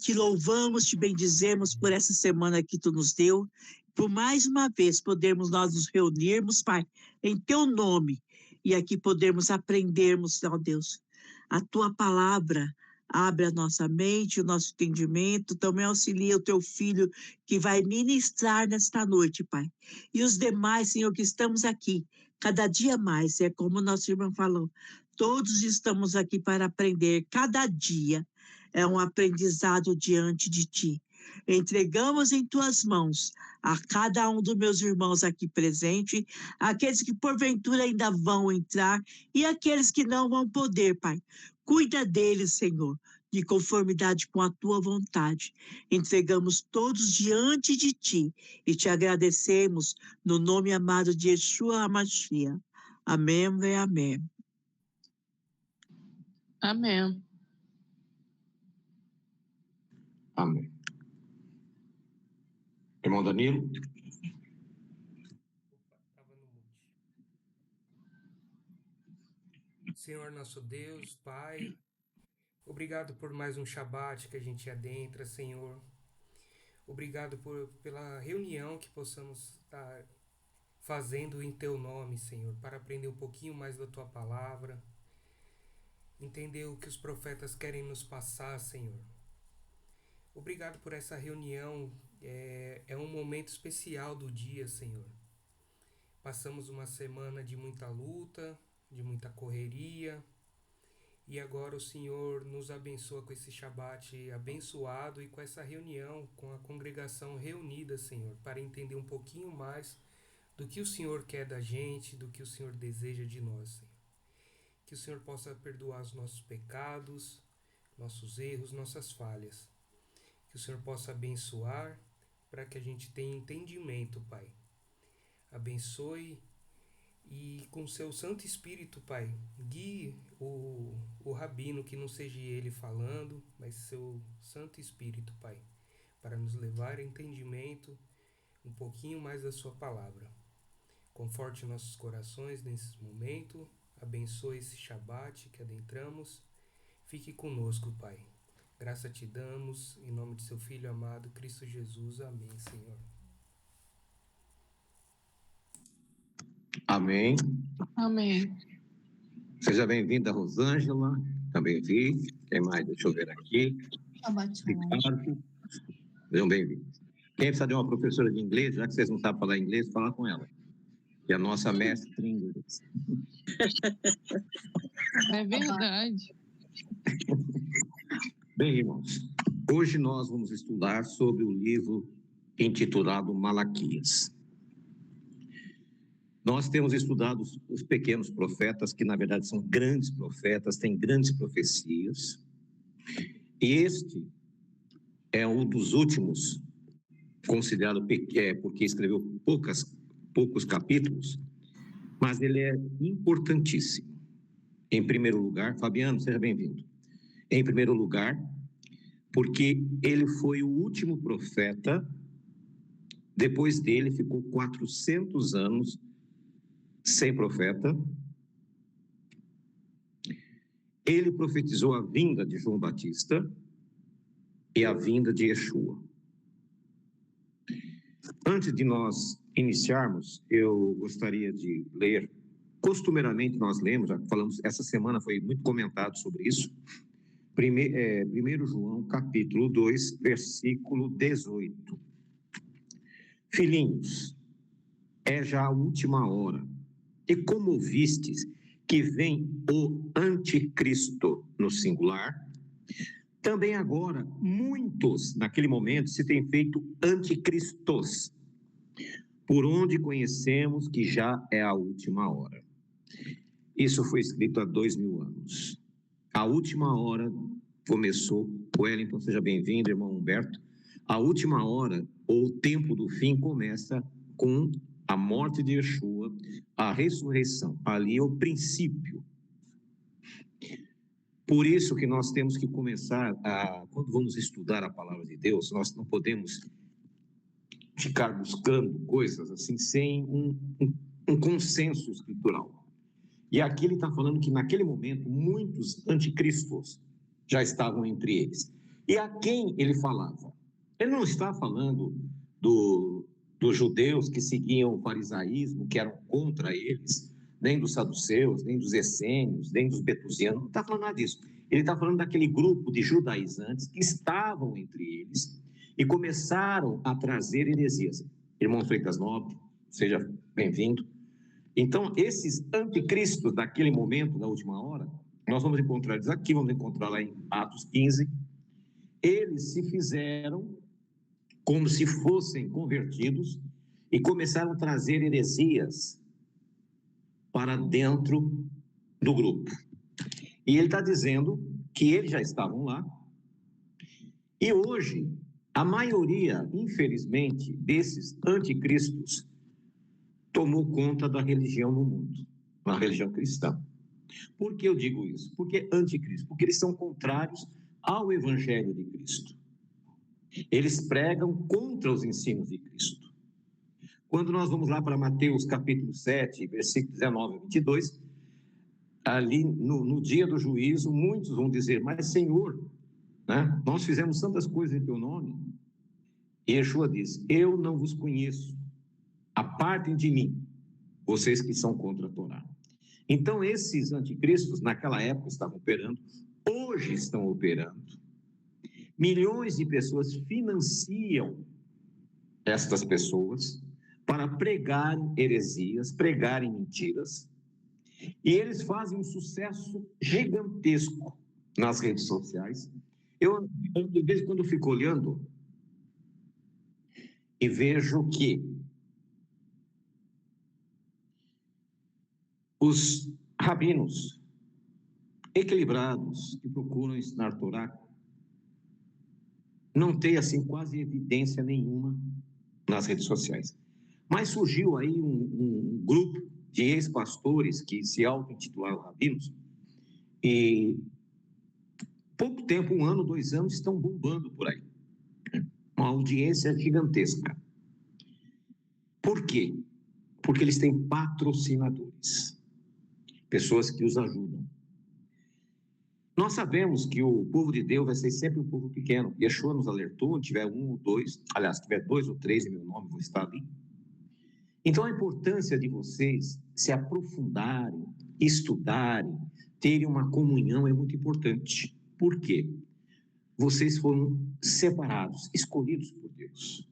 Te louvamos, te bendizemos por essa semana que tu nos deu, por mais uma vez podermos nós nos reunirmos, Pai, em teu nome, e aqui podermos aprendermos, ó Deus, a tua palavra. Abre a nossa mente, o nosso entendimento, também auxilia o teu filho que vai ministrar nesta noite, Pai. E os demais, Senhor, que estamos aqui, cada dia mais, é como nosso irmão falou, todos estamos aqui para aprender, cada dia é um aprendizado diante de ti. Entregamos em tuas mãos a cada um dos meus irmãos aqui presente, aqueles que porventura ainda vão entrar e aqueles que não vão poder, Pai. Cuida deles, Senhor, de conformidade com a tua vontade. Entregamos todos diante de ti e te agradecemos no nome amado de Yeshua HaMashiach. Amém e amém. Amém. Amém. Irmão Danilo. Senhor nosso Deus, Pai, obrigado por mais um Shabat que a gente adentra, Senhor. Obrigado pela reunião que possamos estar fazendo em Teu nome, Senhor, para aprender um pouquinho mais da Tua palavra, entender o que os profetas querem nos passar, Senhor. Obrigado por essa reunião, é um momento especial do dia, Senhor. Passamos uma semana de muita luta, de muita correria, e agora o Senhor nos abençoa com esse Shabat abençoado e com essa reunião, com a congregação reunida, Senhor, para entender um pouquinho mais do que o Senhor quer da gente, do que o Senhor deseja de nós, Senhor. Que o Senhor possa perdoar os nossos pecados, nossos erros, nossas falhas. Que o Senhor possa abençoar para que a gente tenha entendimento, Pai. Abençoe e com seu Santo Espírito, Pai, guie o Rabino, que não seja ele falando, mas seu Santo Espírito, Pai, para nos levar a entendimento um pouquinho mais da sua palavra. Conforte nossos corações nesse momento, abençoe esse Shabat que adentramos. Fique conosco, Pai. Graça te damos, em nome de seu Filho amado, Cristo Jesus. Amém, Senhor. Amém. Amém. Seja bem-vinda, Rosângela. Também vi. Quem mais? Deixa eu ver aqui. Ricardo. Sejam bem-vindos. Quem precisa de uma professora de inglês, já que vocês não sabem falar inglês, fala com ela. Que é a nossa mestre em inglês. É verdade. Bem, irmãos, hoje nós vamos estudar sobre o livro intitulado Malaquias. Nós temos estudado os pequenos profetas, que na verdade são grandes profetas, têm grandes profecias, e este é um dos últimos, considerado pequeno, porque escreveu poucos capítulos, mas ele é importantíssimo. Em primeiro lugar, Fabiano, seja bem-vindo. Em primeiro lugar, porque ele foi o último profeta, depois dele ficou 400 anos sem profeta. Ele profetizou a vinda de João Batista e a vinda de Yeshua. Antes de nós iniciarmos, eu gostaria de ler, costumeiramente nós lemos, já falamos, essa semana foi muito comentado sobre isso, 1 João capítulo 2, versículo 18. Filhinhos, é já a última hora, e como vistes que vem o anticristo no singular, também agora muitos, naquele momento, se têm feito anticristos, por onde conhecemos que já é a última hora. Isso foi escrito há 2000 anos. A última hora começou, Wellington, seja bem-vindo, irmão Humberto. A última hora, ou o tempo do fim, começa com a morte de Yeshua, a ressurreição. Ali é o princípio. Por isso que nós temos que começar quando vamos estudar a palavra de Deus, nós não podemos ficar buscando coisas assim sem um consenso escritural. E aqui ele está falando que naquele momento muitos anticristos já estavam entre eles. E a quem ele falava? Ele não está falando dos judeus que seguiam o farisaísmo, que eram contra eles, nem dos saduceus, nem dos essênios, nem dos betusianos, não está falando nada disso. Ele está falando daquele grupo de judaizantes que estavam entre eles e começaram a trazer heresias. Irmão Freitas Nobre, seja bem-vindo. Então, esses anticristos daquele momento, da última hora, nós vamos encontrar eles aqui, vamos encontrar lá em Atos 15, eles se fizeram como se fossem convertidos e começaram a trazer heresias para dentro do grupo. E ele está dizendo que eles já estavam lá. E hoje, a maioria, infelizmente, desses anticristos tomou conta da religião no mundo, na religião cristã. Por que eu digo isso? Porque anticristo? Porque eles são contrários ao evangelho de Cristo. Eles pregam contra os ensinos de Cristo. Quando nós vamos lá para Mateus capítulo 7, versículo 19 a 22, ali no dia do juízo, muitos vão dizer, mas Senhor, né, nós fizemos tantas coisas em teu nome. E Yeshua diz, eu não vos conheço, apartem de mim, vocês que são contra a Torá. Então, esses anticristos, naquela época, estavam operando, hoje estão operando. Milhões de pessoas financiam estas pessoas para pregarem heresias, pregarem mentiras, e eles fazem um sucesso gigantesco nas redes sociais. Eu de vez em quando, fico olhando e vejo que os rabinos equilibrados que procuram ensinar a Torá não tem assim quase evidência nenhuma nas redes sociais. Mas surgiu aí um grupo de ex-pastores que se auto-intitularam rabinos e pouco tempo, 1 ano, 2 anos, estão bombando por aí. Uma audiência gigantesca. Por quê? Porque eles têm patrocinadores, pessoas que os ajudam. Nós sabemos que o povo de Deus vai ser sempre um povo pequeno. Yeshua nos alertou, tiver 1 ou 2, aliás, se tiver 2 ou 3 em meu nome, vou estar ali. Então, a importância de vocês se aprofundarem, estudarem, terem uma comunhão é muito importante. Por quê? Vocês foram separados, escolhidos por Deus.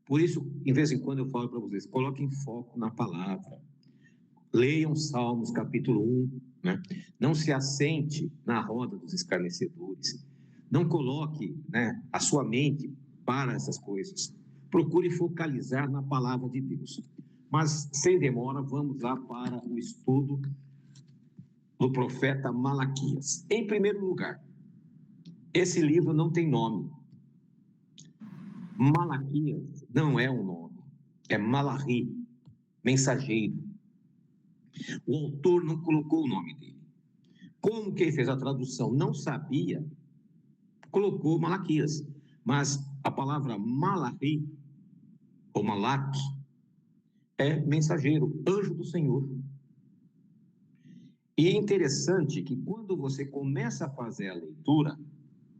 Por isso, de vez em quando eu falo para vocês, coloquem foco na palavra. Leiam Salmos, capítulo 1, né? Não se assente na roda dos escarnecedores. Não coloque, né, a sua mente para essas coisas. Procure focalizar na palavra de Deus. Mas, sem demora, vamos lá para o estudo do profeta Malaquias. Em primeiro lugar, esse livro não tem nome. Malaquias não é um nome, é Malachi, mensageiro. O autor não colocou o nome dele. Como quem fez a tradução não sabia, colocou Malaquias. Mas a palavra Malachi, ou Malach, é mensageiro, anjo do Senhor. E é interessante que quando você começa a fazer a leitura,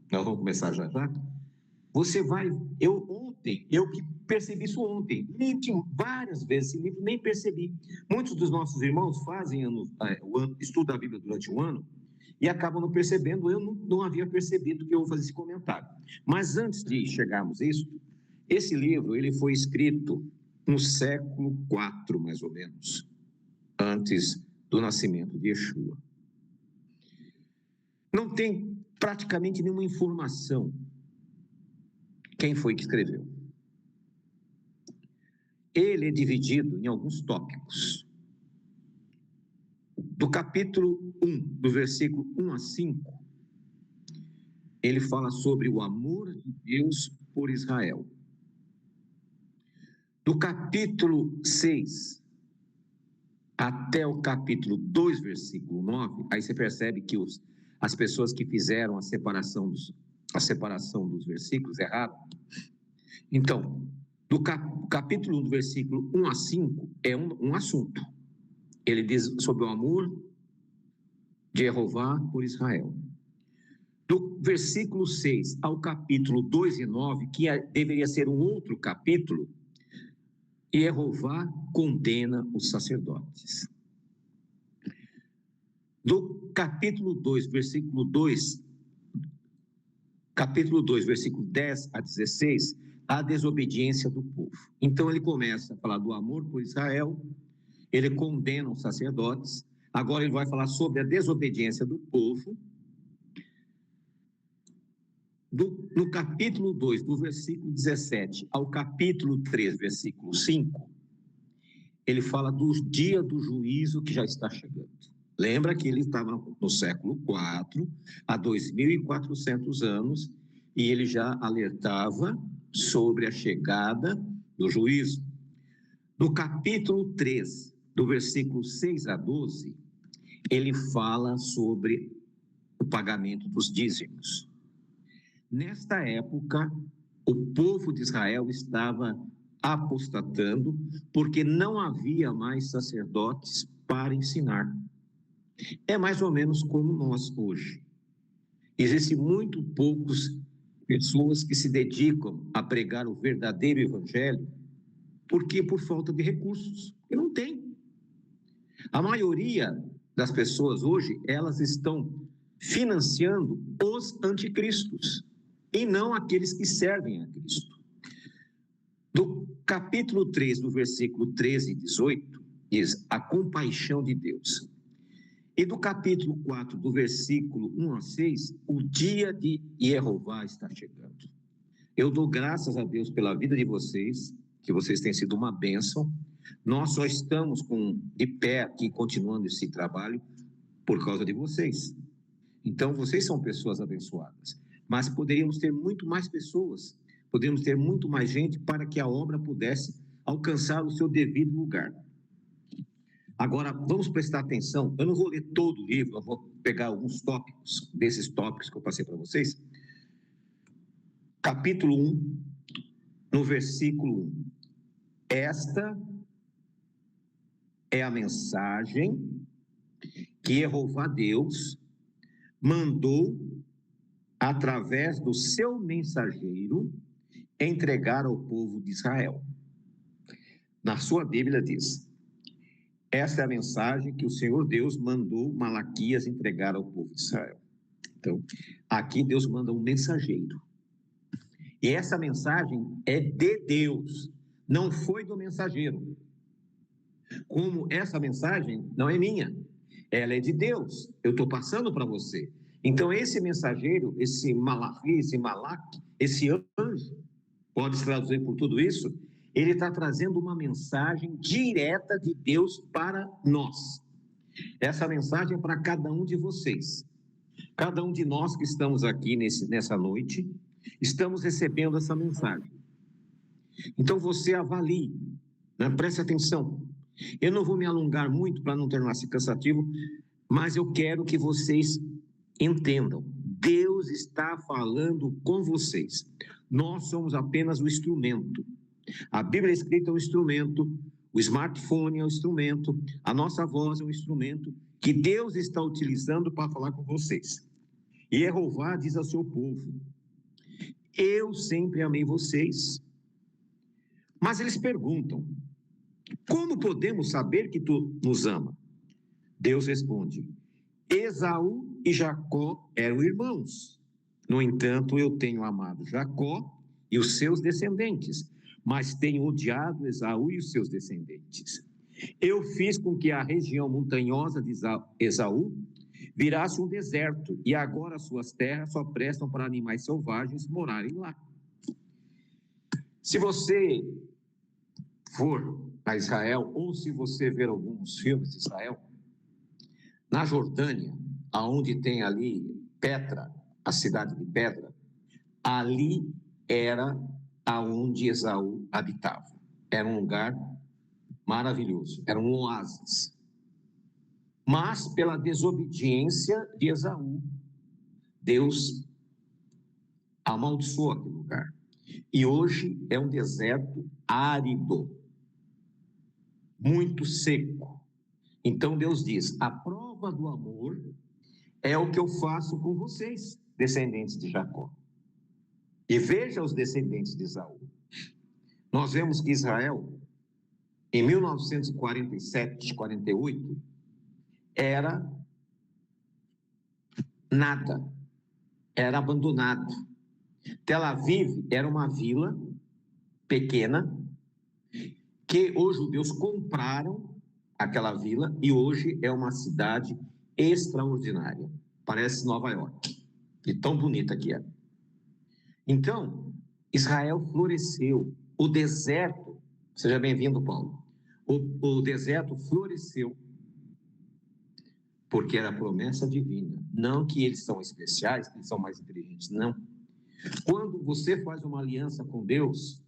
nós vamos começar já já, você vai... Eu que percebi isso ontem, li várias vezes esse livro, nem percebi. Muitos dos nossos irmãos fazem estudam a Bíblia durante um ano e acabam não percebendo. Eu não havia percebido que eu vou fazer esse comentário. Mas antes de chegarmos a isso, esse livro ele foi escrito no século IV, mais ou menos, antes do nascimento de Yeshua. Não tem praticamente nenhuma informação quem foi que escreveu. Ele é dividido em alguns tópicos. Do capítulo 1, do versículo 1 a 5, ele fala sobre o amor de Deus por Israel. Do capítulo 6 até o capítulo 2, versículo 9, aí você percebe que as pessoas que fizeram a separação dos versículos erraram. Então, do capítulo 1, do versículo 1 a 5, é um assunto. Ele diz sobre o amor de Jeová por Israel. Do versículo 6 ao capítulo 2 e 9, que deveria ser um outro capítulo, Jeová condena os sacerdotes. Do capítulo 2, versículo 2, capítulo 2, versículo 10 a 16, a desobediência do povo. Então ele começa a falar do amor por Israel, ele condena os sacerdotes, agora ele vai falar sobre a desobediência do povo. No capítulo 2, do versículo 17 ao capítulo 3, versículo 5, ele fala do dia do juízo que já está chegando. Lembra que ele estava no século 4, há 2.400 anos, e ele já alertava sobre a chegada do juízo. No capítulo 3, do versículo 6 a 12, ele fala sobre o pagamento dos dízimos. Nesta época, o povo de Israel estava apostatando, porque não havia mais sacerdotes para ensinar. É mais ou menos como nós hoje. Existem muito poucas pessoas que se dedicam a pregar o verdadeiro evangelho, porque por falta de recursos, porque não tem. A maioria das pessoas hoje, elas estão financiando os anticristos, e não aqueles que servem a Cristo. Do capítulo 3, do versículo 13 e 18, diz a compaixão de Deus. E do capítulo 4, do versículo 1 a 6, o dia de Jeová está chegando. Eu dou graças a Deus pela vida de vocês, que vocês têm sido uma bênção. Nós só estamos de pé aqui, continuando esse trabalho, por causa de vocês. Então, vocês são pessoas abençoadas. Mas poderíamos ter muito mais pessoas, poderíamos ter muito mais gente para que a obra pudesse alcançar o seu devido lugar. Agora, vamos prestar atenção, eu não vou ler todo o livro, eu vou pegar alguns tópicos, desses tópicos que eu passei para vocês. Capítulo 1, no versículo 1. Esta é a mensagem que Jeová Deus mandou através do seu mensageiro, entregar ao povo de Israel. Na sua Bíblia diz, essa é a mensagem que o Senhor Deus mandou Malaquias entregar ao povo de Israel. Então, aqui Deus manda um mensageiro. E essa mensagem é de Deus, não foi do mensageiro. Como essa mensagem não é minha, ela é de Deus, eu estou passando para você. Então, esse mensageiro, esse Malachi, esse Malaque, esse anjo, pode se traduzir por tudo isso, ele está trazendo uma mensagem direta de Deus para nós. Essa mensagem é para cada um de vocês. Cada um de nós que estamos aqui nessa noite, estamos recebendo essa mensagem. Então, você avalie, né? Preste atenção. Eu não vou me alongar muito para não tornar-se cansativo, mas eu quero que vocês entendam, Deus está falando com vocês. Nós somos apenas o instrumento. A Bíblia escrita é um instrumento, o smartphone é um instrumento, a nossa voz é um instrumento que Deus está utilizando para falar com vocês. E Jeová diz ao seu povo, eu sempre amei vocês. Mas eles perguntam, como podemos saber que tu nos ama? Deus responde, Esaú e Jacó eram irmãos. No entanto, eu tenho amado Jacó e os seus descendentes, mas tenho odiado Esaú e os seus descendentes. Eu fiz com que a região montanhosa de Esaú virasse um deserto, e agora suas terras só prestam para animais selvagens morarem lá. Se você for a Israel, ou se você ver alguns filmes de Israel, na Jordânia, aonde tem ali Petra, a cidade de Petra, ali era aonde Esaú habitava. Era um lugar maravilhoso, era um oásis. Mas pela desobediência de Esaú, Deus amaldiçoou aquele lugar. E hoje é um deserto árido, muito seco. Então Deus diz, a prova do amor é o que eu faço com vocês. descendentes de Jacó. E veja os descendentes de Esaú. Nós vemos que Israel, em 1947, 48, era nada, era abandonado. Tel Aviv era uma vila pequena que os judeus compraram aquela vila e hoje é uma cidade extraordinária. Parece Nova York, de tão bonita que é. Então, Israel floresceu. O deserto, seja bem-vindo, Paulo. O deserto floresceu porque era promessa divina. Não que eles são especiais, que eles são mais inteligentes, não. Quando você faz uma aliança com Deus,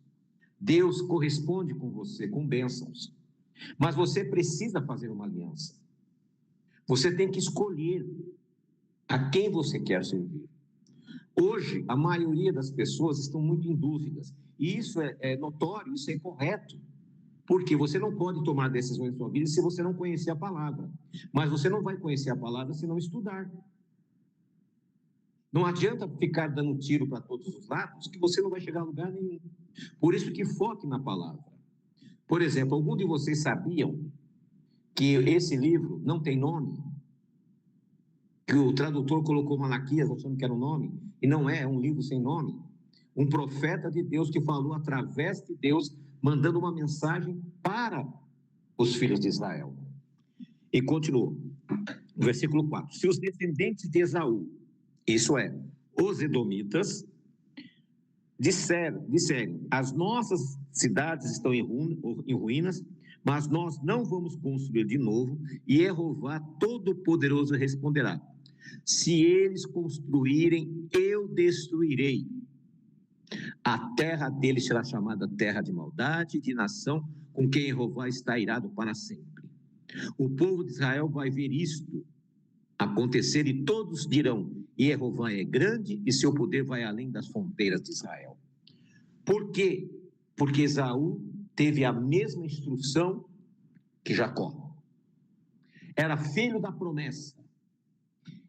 Deus corresponde com você, com bênçãos. Mas você precisa fazer uma aliança. Você tem que escolher a quem você quer servir. Hoje, a maioria das pessoas estão muito em dúvidas. E isso é notório, isso é correto. Porque você não pode tomar decisões em sua vida se você não conhecer a palavra. Mas você não vai conhecer a palavra se não estudar. Não adianta ficar dando tiro para todos os lados, que você não vai chegar a lugar nenhum. Por isso que foque na palavra. Por exemplo, algum de vocês sabiam que esse livro não tem nome? Que o tradutor colocou Malaquias achando que era um nome, e não é um livro sem nome. Um profeta de Deus que falou através de Deus, mandando uma mensagem para os filhos de Israel. E continuou, no versículo 4. Se os descendentes de Esaú, isso é, os edomitas, disserem, as nossas cidades estão em ruínas, mas nós não vamos construir de novo, e Jeová Todo-Poderoso responderá, se eles construírem, eu destruirei. A terra deles será chamada terra de maldade, de nação com quem Jeová está irado para sempre. O povo de Israel vai ver isto acontecer e todos dirão, Jeová é grande e seu poder vai além das fronteiras de Israel. Por quê? Porque Esaú teve a mesma instrução que Jacó. Era filho da promessa,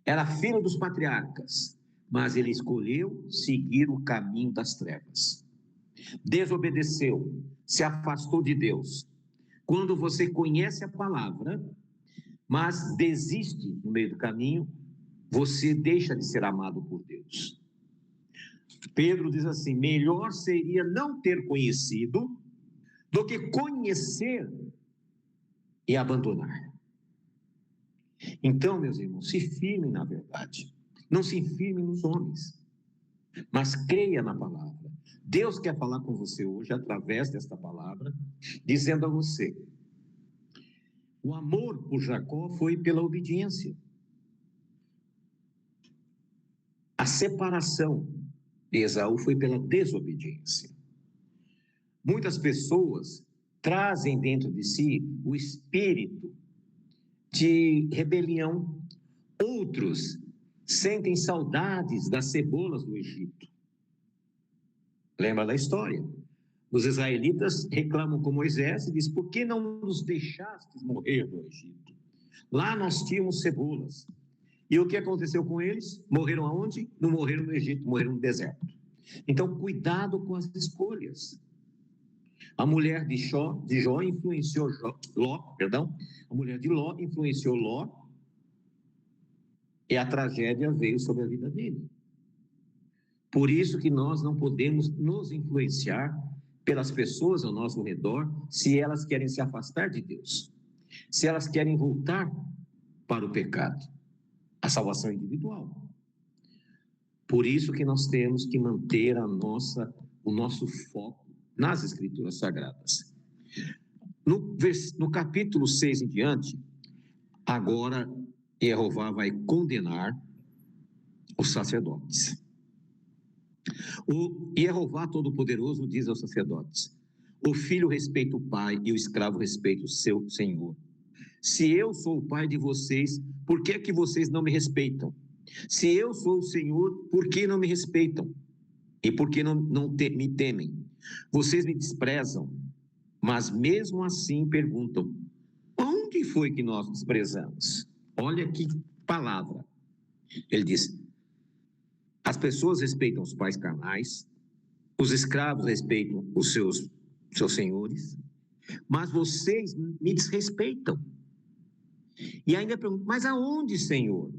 era filho dos patriarcas, mas ele escolheu seguir o caminho das trevas. Desobedeceu, se afastou de Deus. Quando você conhece a palavra, mas desiste no meio do caminho, você deixa de ser amado por Deus. Pedro diz assim, melhor seria não ter conhecido do que conhecer e abandonar. Então, meus irmãos, se firmem na verdade. Não se firme nos homens, mas creia na palavra. Deus quer falar com você hoje através desta palavra, dizendo a você, o amor por Jacó foi pela obediência. A separação de Esaú foi pela desobediência. Muitas pessoas trazem dentro de si o espírito de rebelião. Outros sentem saudades das cebolas do Egito. Lembra da história? Os israelitas reclamam com Moisés e dizem, por que não nos deixaste morrer no Egito? Lá nós tínhamos cebolas. E o que aconteceu com eles? Morreram aonde? Não morreram no Egito, morreram no deserto. Então, cuidado com as escolhas. A mulher de Jó influenciou Ló. A mulher de Ló influenciou Ló. E a tragédia veio sobre a vida dele. Por isso que nós não podemos nos influenciar pelas pessoas ao nosso redor, se elas querem se afastar de Deus, se elas querem voltar para o pecado, a salvação individual. Por isso que nós temos que manter o nosso foco nas Escrituras Sagradas. No capítulo 6 em diante, agora Jeová vai condenar os sacerdotes. O Jeová Todo-Poderoso diz aos sacerdotes, o filho respeita o pai e o escravo respeita o seu senhor. Se eu sou o pai de vocês, por que é que vocês não me respeitam? Se eu sou o Senhor, por que não me respeitam? E por que não me temem? Vocês me desprezam, mas mesmo assim perguntam, onde foi que nós desprezamos? Olha que palavra. Ele diz, As pessoas respeitam os pais carnais, os escravos respeitam os seus senhores, mas vocês me desrespeitam. E ainda pergunto, mas aonde, Senhor?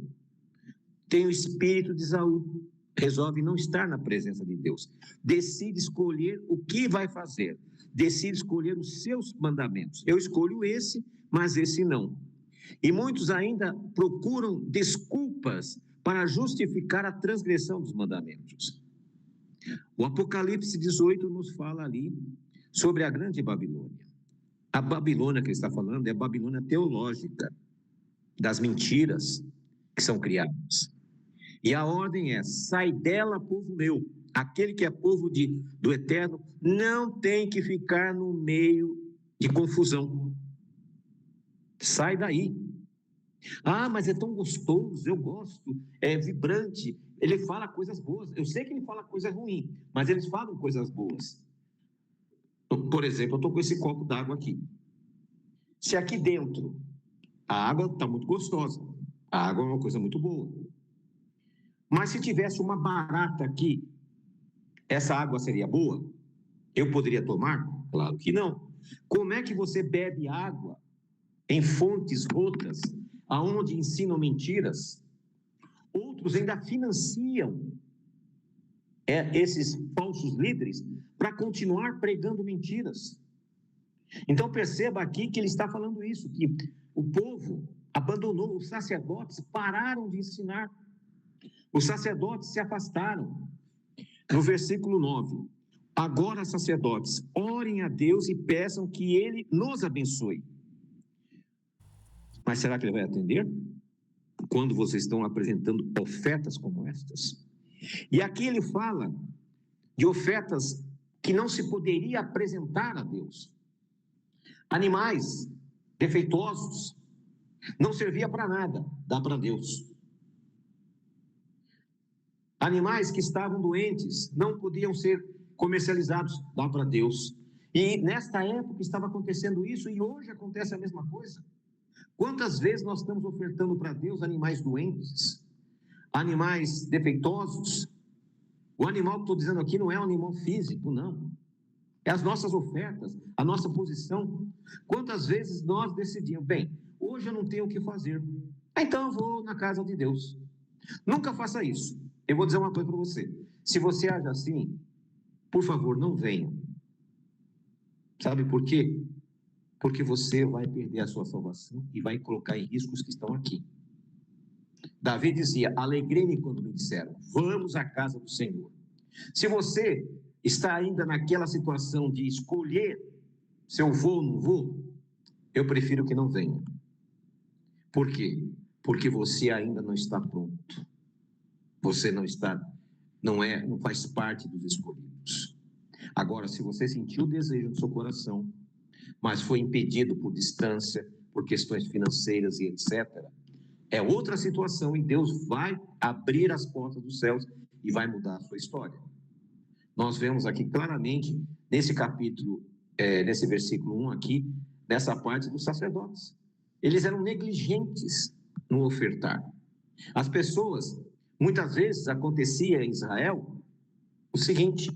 Tem o espírito de Esaú, resolve não estar na presença de Deus, decide escolher o que vai fazer, decide escolher os seus mandamentos. Eu escolho esse, mas esse não. E muitos ainda procuram desculpas para justificar a transgressão dos mandamentos. O Apocalipse 18 nos fala ali sobre a grande Babilônia. A Babilônia que ele está falando é a Babilônia teológica, das mentiras que são criadas. E a ordem é: sai dela, povo meu. Aquele que é povo do Eterno não tem que ficar no meio de confusão. Sai daí. Ah, mas é tão gostoso, eu gosto, é vibrante, ele fala coisas boas. Eu sei que ele fala coisas ruins, mas eles falam coisas boas. Por exemplo, eu estou com esse copo d'água aqui. Se aqui dentro a água está muito gostosa, a água é uma coisa muito boa. Mas se tivesse uma barata aqui, essa água seria boa? Eu poderia tomar? Claro que não. Como é que você bebe água em fontes rotas, aonde ensinam mentiras? Outros ainda financiam esses falsos líderes para continuar pregando mentiras. Então perceba aqui que ele está falando isso, que o povo abandonou, os sacerdotes pararam de ensinar, os sacerdotes se afastaram. No versículo 9, agora sacerdotes, orem a Deus e peçam que Ele nos abençoe. Mas será que Ele vai atender? Quando vocês estão apresentando ofertas como estas? E aqui ele fala de ofertas que não se poderia apresentar a Deus. Animais defeituosos, não servia para nada, dá para Deus. Animais que estavam doentes, não podiam ser comercializados, dá para Deus. E nesta época estava acontecendo isso, e hoje acontece a mesma coisa. Quantas vezes nós estamos ofertando para Deus animais doentes, animais defeituosos? O animal que estou dizendo aqui não é um animal físico, não. É as nossas ofertas, a nossa posição. Quantas vezes nós decidimos, bem, hoje eu não tenho o que fazer, então eu vou na casa de Deus. Nunca faça isso. Eu vou dizer uma coisa para você. Se você age assim, por favor, não venha. Sabe por quê? Porque você vai perder a sua salvação e vai colocar em risco os que estão aqui. Davi dizia, alegrei-me quando me disseram, vamos à casa do Senhor. Se você está ainda naquela situação de escolher se eu vou ou não vou, eu prefiro que não venha. Por quê? Porque você ainda não está pronto. Você não faz parte dos escolhidos. Agora, se você sentiu o desejo no seu coração, mas foi impedido por distância, por questões financeiras e etc., é outra situação e Deus vai abrir as portas dos céus e vai mudar a sua história. Nós vemos aqui claramente, nesse capítulo, nesse versículo 1 aqui, nessa parte dos sacerdotes. Eles eram negligentes no ofertar. As pessoas, muitas vezes acontecia em Israel o seguinte,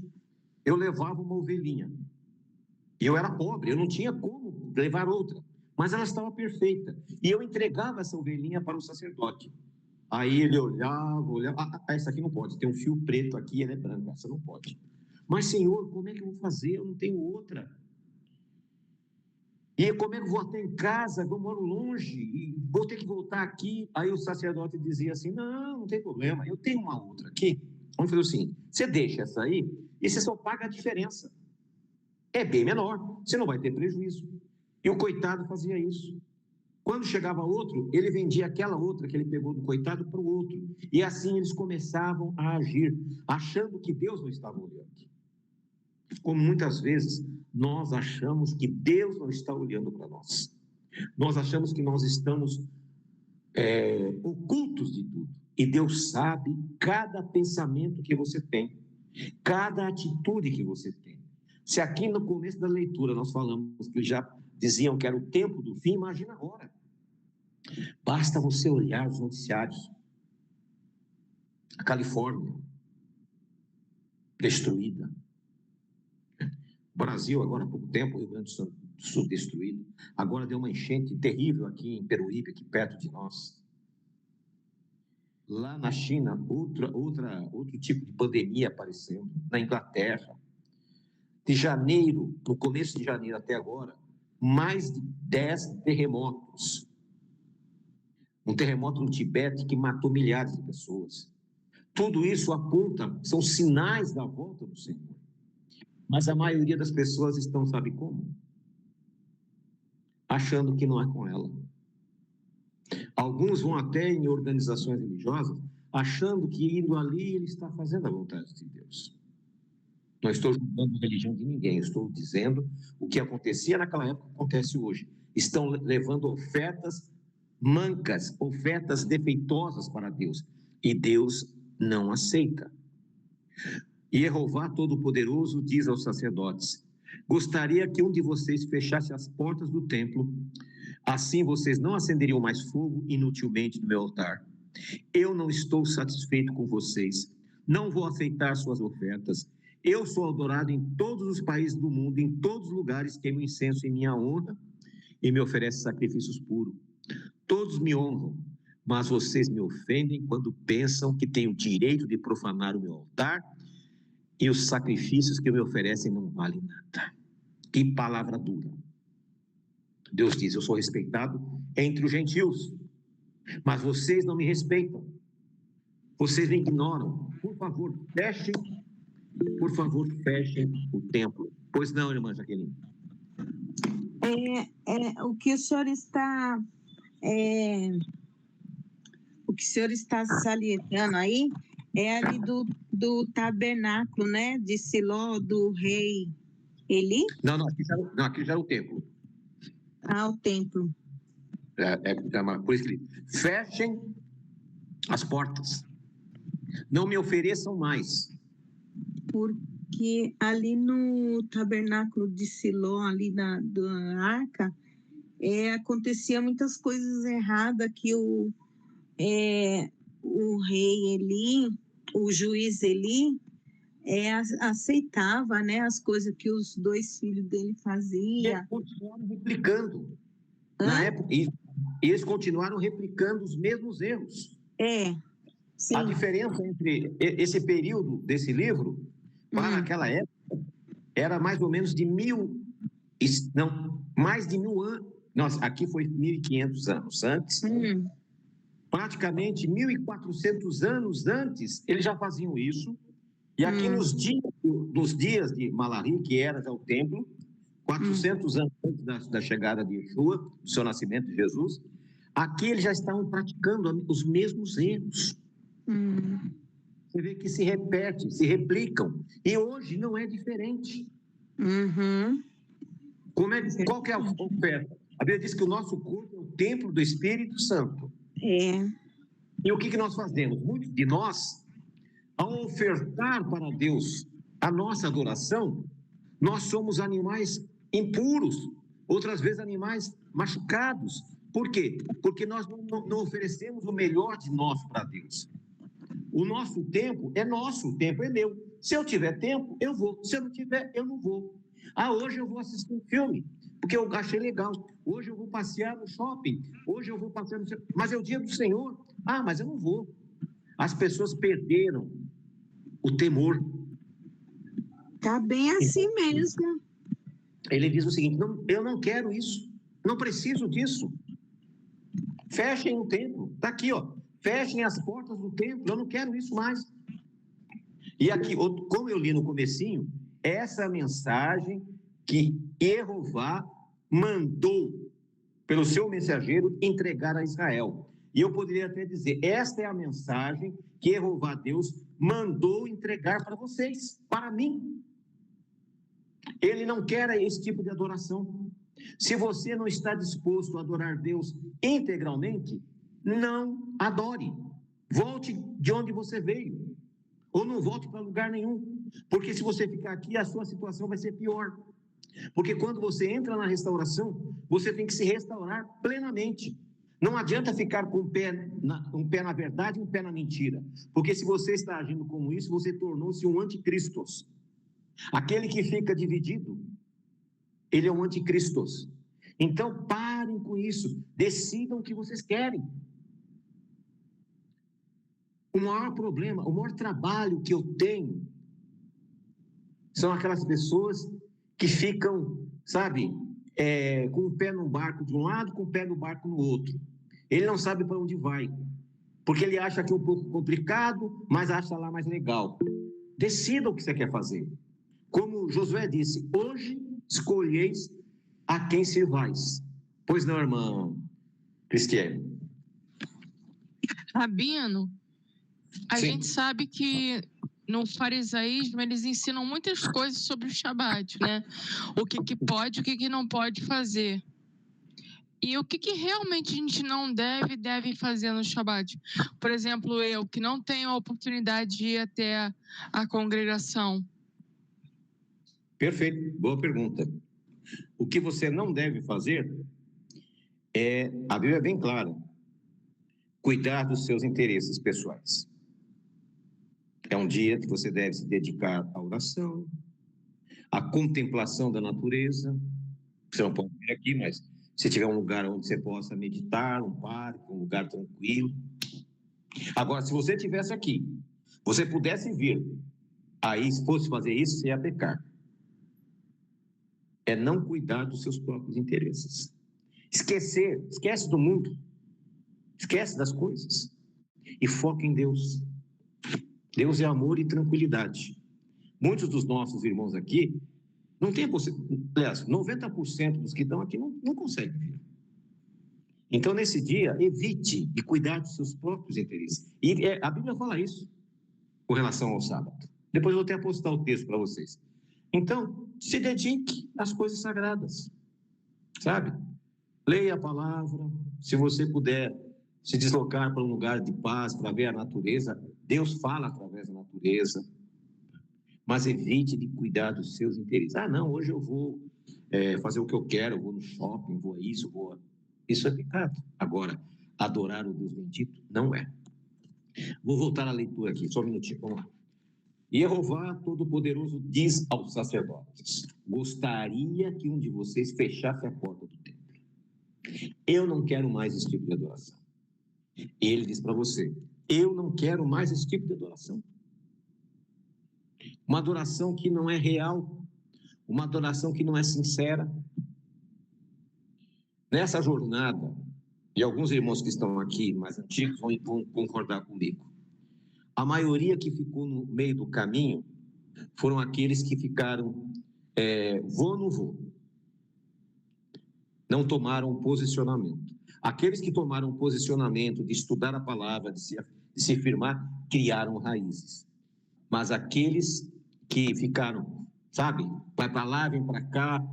eu levava uma ovelhinha, e eu era pobre, eu não tinha como levar outra, mas ela estava perfeita, e eu entregava essa ovelhinha para o sacerdote. Aí ele olhava, essa aqui não pode, tem um fio preto aqui, ela é branca, essa não pode. Mas Senhor, como é que eu vou fazer? Eu não tenho outra. E como é que eu vou até em casa, eu moro longe, e vou ter que voltar aqui? Aí o sacerdote dizia assim, não tem problema, eu tenho uma outra aqui. Vamos fazer assim, você deixa essa aí, e você só paga a diferença. É bem menor, você não vai ter prejuízo. E o coitado fazia isso. Quando chegava outro, ele vendia aquela outra que ele pegou do coitado para o outro. E assim eles começavam a agir, achando que Deus não estava olhando. Como muitas vezes nós achamos que Deus não está olhando para nós. Nós achamos que nós estamos ocultos de tudo. E Deus sabe cada pensamento que você tem, cada atitude que você tem. Se aqui no começo da leitura nós falamos que já diziam que era o tempo do fim, imagina agora. Basta você olhar os noticiários. A Califórnia, destruída. O Brasil, agora há pouco tempo, o Rio Grande do Sul destruído. Agora deu uma enchente terrível aqui em Peruíbe, aqui perto de nós. Lá na China, outro tipo de pandemia aparecendo. Na Inglaterra. De janeiro, no começo de janeiro até agora, mais de 10 terremotos. Um terremoto no Tibete que matou milhares de pessoas. Tudo isso aponta, são sinais da volta do Senhor. Mas a maioria das pessoas estão, sabe como? Achando que não é com ela. Alguns vão até em organizações religiosas, achando que indo ali ele está fazendo a vontade de Deus. Não estou julgando a religião de ninguém, estou dizendo o que acontecia naquela época acontece hoje. Estão levando ofertas mancas, ofertas defeituosas para Deus. E Deus não aceita. E Jeová Todo-Poderoso diz aos sacerdotes: gostaria que um de vocês fechasse as portas do templo, assim vocês não acenderiam mais fogo inutilmente no meu altar. Eu não estou satisfeito com vocês, não vou aceitar suas ofertas. Eu sou adorado em todos os países do mundo, em todos os lugares queimo incenso em minha honra e me oferece sacrifícios puros. Todos me honram, mas vocês me ofendem quando pensam que têm o direito de profanar o meu altar e os sacrifícios que me oferecem não valem nada. Que palavra dura. Deus diz: eu sou respeitado entre os gentios, mas vocês não me respeitam. Vocês me ignoram. Por favor, fechem o templo. Pois não, irmã Jaqueline? O que o senhor está salientando aí é ali do tabernáculo, né, de Siló, do rei Eli? Não, aqui já era o templo. Ah, o templo. Por isso que fechem as portas. Não me ofereçam mais. Porque ali no tabernáculo de Siló, ali da arca, acontecia muitas coisas erradas que o rei Eli, o juiz Eli, aceitava, né, as coisas que os dois filhos dele faziam. Eles continuaram replicando. Na época, eles continuaram replicando os mesmos erros. Sim. A diferença entre esse período desse livro para aquela época era mais ou menos de mais de 1000 anos. Nossa, aqui foi 1500 anos antes. Praticamente 1400 anos antes, eles já faziam isso. E aqui nos dias de Malari, que era já o templo, 400 anos antes da chegada de Yeshua, do seu nascimento de Jesus, aqui eles já estavam praticando os mesmos erros. Você vê que se repete, se replicam. E hoje não é diferente. Qual que é a oferta? A Bíblia diz que o nosso corpo é o templo do Espírito Santo. E o que nós fazemos? Muitos de nós, ao ofertar para Deus a nossa adoração, nós somos animais impuros, outras vezes animais machucados. Por quê? Porque nós não oferecemos o melhor de nós para Deus. O nosso tempo é nosso, o tempo é meu. Se eu tiver tempo, eu vou. Se eu não tiver, eu não vou. Hoje eu vou assistir um filme, porque eu achei legal. Hoje eu vou passear no shopping. Hoje eu vou passear no... Mas é o dia do Senhor. Mas eu não vou. As pessoas perderam o temor. Tá bem assim mesmo. Ele diz o seguinte: eu não quero isso. Não preciso disso. Fechem o templo. Está aqui, ó. Fechem as portas do templo. Eu não quero isso mais. E aqui, como eu li no comecinho, essa é a mensagem que Jeová mandou pelo seu mensageiro entregar a Israel. E eu poderia até dizer, esta é a mensagem que Jeová Deus mandou entregar para vocês, para mim. Ele não quer esse tipo de adoração. Se você não está disposto a adorar Deus integralmente, não adore. Volte de onde você veio. Ou não volte para lugar nenhum. Porque se você ficar aqui, a sua situação vai ser pior. Porque quando você entra na restauração, você tem que se restaurar plenamente. Não adianta ficar com um pé na verdade e um pé na mentira. Porque se você está agindo como isso, você tornou-se um anticristo. Aquele que fica dividido, ele é um anticristo. Então, parem com isso. Decidam o que vocês querem. O maior problema, o maior trabalho que eu tenho são aquelas pessoas que ficam, sabe, com o pé no barco de um lado, com o pé no barco no outro. Ele não sabe para onde vai, porque ele acha que é um pouco complicado, mas acha lá mais legal. Decida o que você quer fazer. Como Josué disse, hoje escolheis a quem servais. Pois não, irmã Cristiane? Rabino, a Sim. gente sabe que no farisaísmo eles ensinam muitas coisas sobre o Shabat, né? O que pode, o que não pode fazer. E o que realmente a gente não deve fazer no Shabat? Por exemplo, eu que não tenho a oportunidade de ir até a congregação. Perfeito, boa pergunta. O que você não deve fazer a Bíblia é bem clara, cuidar dos seus interesses pessoais. É um dia que você deve se dedicar à oração, à contemplação da natureza. Você não pode vir aqui, mas se tiver um lugar onde você possa meditar, um parque, um lugar tranquilo. Agora, se você estivesse aqui, você pudesse vir, aí se fosse fazer isso, você ia pecar. É não cuidar dos seus próprios interesses. Esquece do mundo, esquece das coisas e foca em Deus. Deus é amor e tranquilidade. Muitos dos nossos irmãos aqui não têm possibilidade, aliás, 90% dos que estão aqui não conseguem vir. Então, nesse dia, evite de cuidar dos seus próprios interesses. E a Bíblia fala isso com relação ao sábado. Depois eu vou até postar o texto para vocês. Então, se dedique às coisas sagradas, sabe? Leia a palavra, se você puder se deslocar para um lugar de paz, para ver a natureza, Deus fala através da natureza, mas evite de cuidar dos seus interesses. Ah, não, hoje eu vou fazer o que eu quero, eu vou no shopping, vou a isso, vou a... Isso é pecado. Agora, adorar o Deus bendito não é. Vou voltar à leitura aqui, só um minutinho, vamos lá. Jeová Todo-Poderoso diz aos sacerdotes: gostaria que um de vocês fechasse a porta do templo. Eu não quero mais esse tipo de adoração. E ele diz para você: eu não quero mais esse tipo de adoração. Uma adoração que não é real, uma adoração que não é sincera. Nessa jornada, e alguns irmãos que estão aqui, mais antigos, vão concordar comigo, a maioria que ficou no meio do caminho foram aqueles que ficaram, vou ou não vou? Não tomaram posicionamento. Aqueles que tomaram posicionamento de estudar a palavra, de se firmar, criaram raízes. Mas aqueles que ficaram, sabe, vai para lá, vem para cá,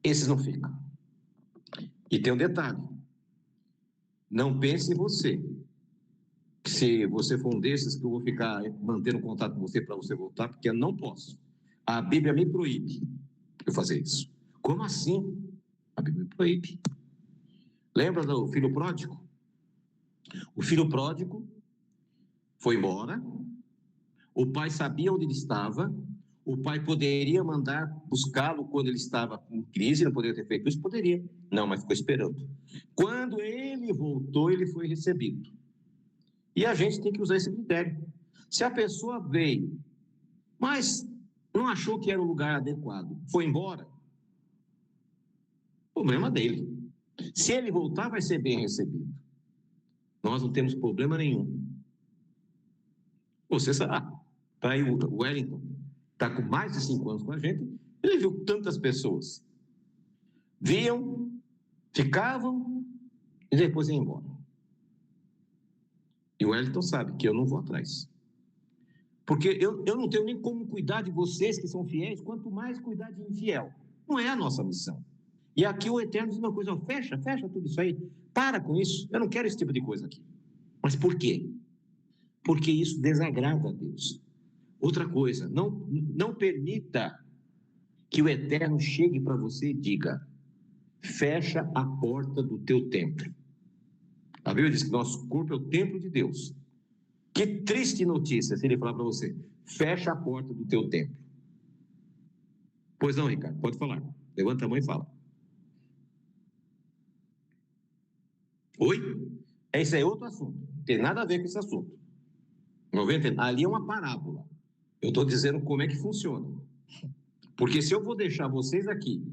esses não ficam. E tem um detalhe: não pense em você. Se você for um desses, que eu vou ficar mantendo contato com você para você voltar, porque eu não posso. A Bíblia me proíbe eu fazer isso. Como assim? A Bíblia me proíbe. Lembra do filho pródigo? O filho pródigo foi embora, o pai sabia onde ele estava, o pai poderia mandar buscá-lo quando ele estava com crise, não poderia ter feito isso? Poderia. Não, mas ficou esperando. Quando ele voltou, ele foi recebido. E a gente tem que usar esse critério. Se a pessoa veio, mas não achou que era o lugar adequado, foi embora, problema dele. Se ele voltar, vai ser bem recebido. Nós não temos problema nenhum. Você sabe, tá aí o Wellington, está com mais de 5 anos com a gente, ele viu tantas pessoas. Viam, ficavam e depois iam embora. E o Wellington sabe que eu não vou atrás. Porque eu não tenho nem como cuidar de vocês que são fiéis, quanto mais cuidar de infiel. Não é a nossa missão. E aqui o Eterno diz uma coisa: fecha tudo isso aí. Para com isso. Eu não quero esse tipo de coisa aqui. Mas por quê? Porque isso desagrada a Deus. Outra coisa, não permita que o Eterno chegue para você e diga: fecha a porta do teu templo. A Bíblia diz que nosso corpo é o templo de Deus. Que triste notícia se ele falar para você, fecha a porta do teu templo. Pois não, Ricardo, pode falar. Levanta a mão e fala. Oi? Esse é outro assunto. Não tem nada a ver com esse assunto. Ali é uma parábola. Eu estou dizendo como é que funciona. Porque se eu vou deixar vocês aqui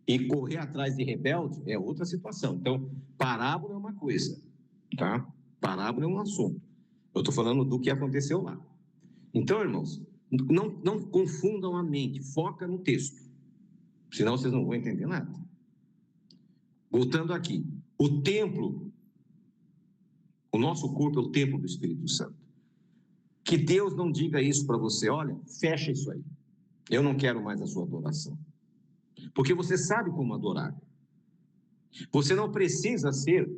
e correr atrás de rebelde, é outra situação. Então, parábola é uma coisa, tá? Parábola é um assunto. Eu estou falando do que aconteceu lá. Então, irmãos, não confundam a mente, foca no texto. Senão vocês não vão entender nada. Voltando aqui, o templo, o nosso corpo é o templo do Espírito Santo. Que Deus não diga isso para você, olha, fecha isso aí. Eu não quero mais a sua adoração. Porque você sabe como adorar. Você não precisa ser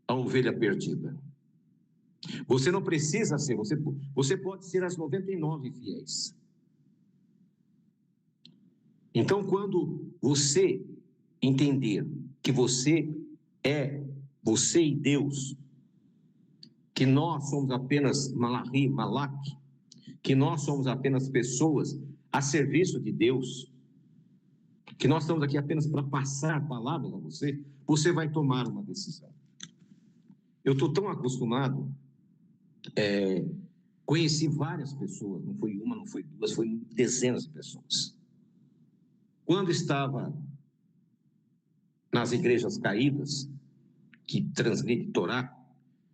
a ovelha perdida. Você não precisa ser, você pode ser as 99 fiéis. Então, quando você entender que você e Deus, que nós somos apenas Malak, que nós somos apenas pessoas a serviço de Deus, que nós estamos aqui apenas para passar palavras a você, você vai tomar uma decisão. Eu estou tão acostumado, conheci várias pessoas, não foi uma, não foi duas, foi dezenas de pessoas. Quando estava nas igrejas caídas, que transgridem Torá,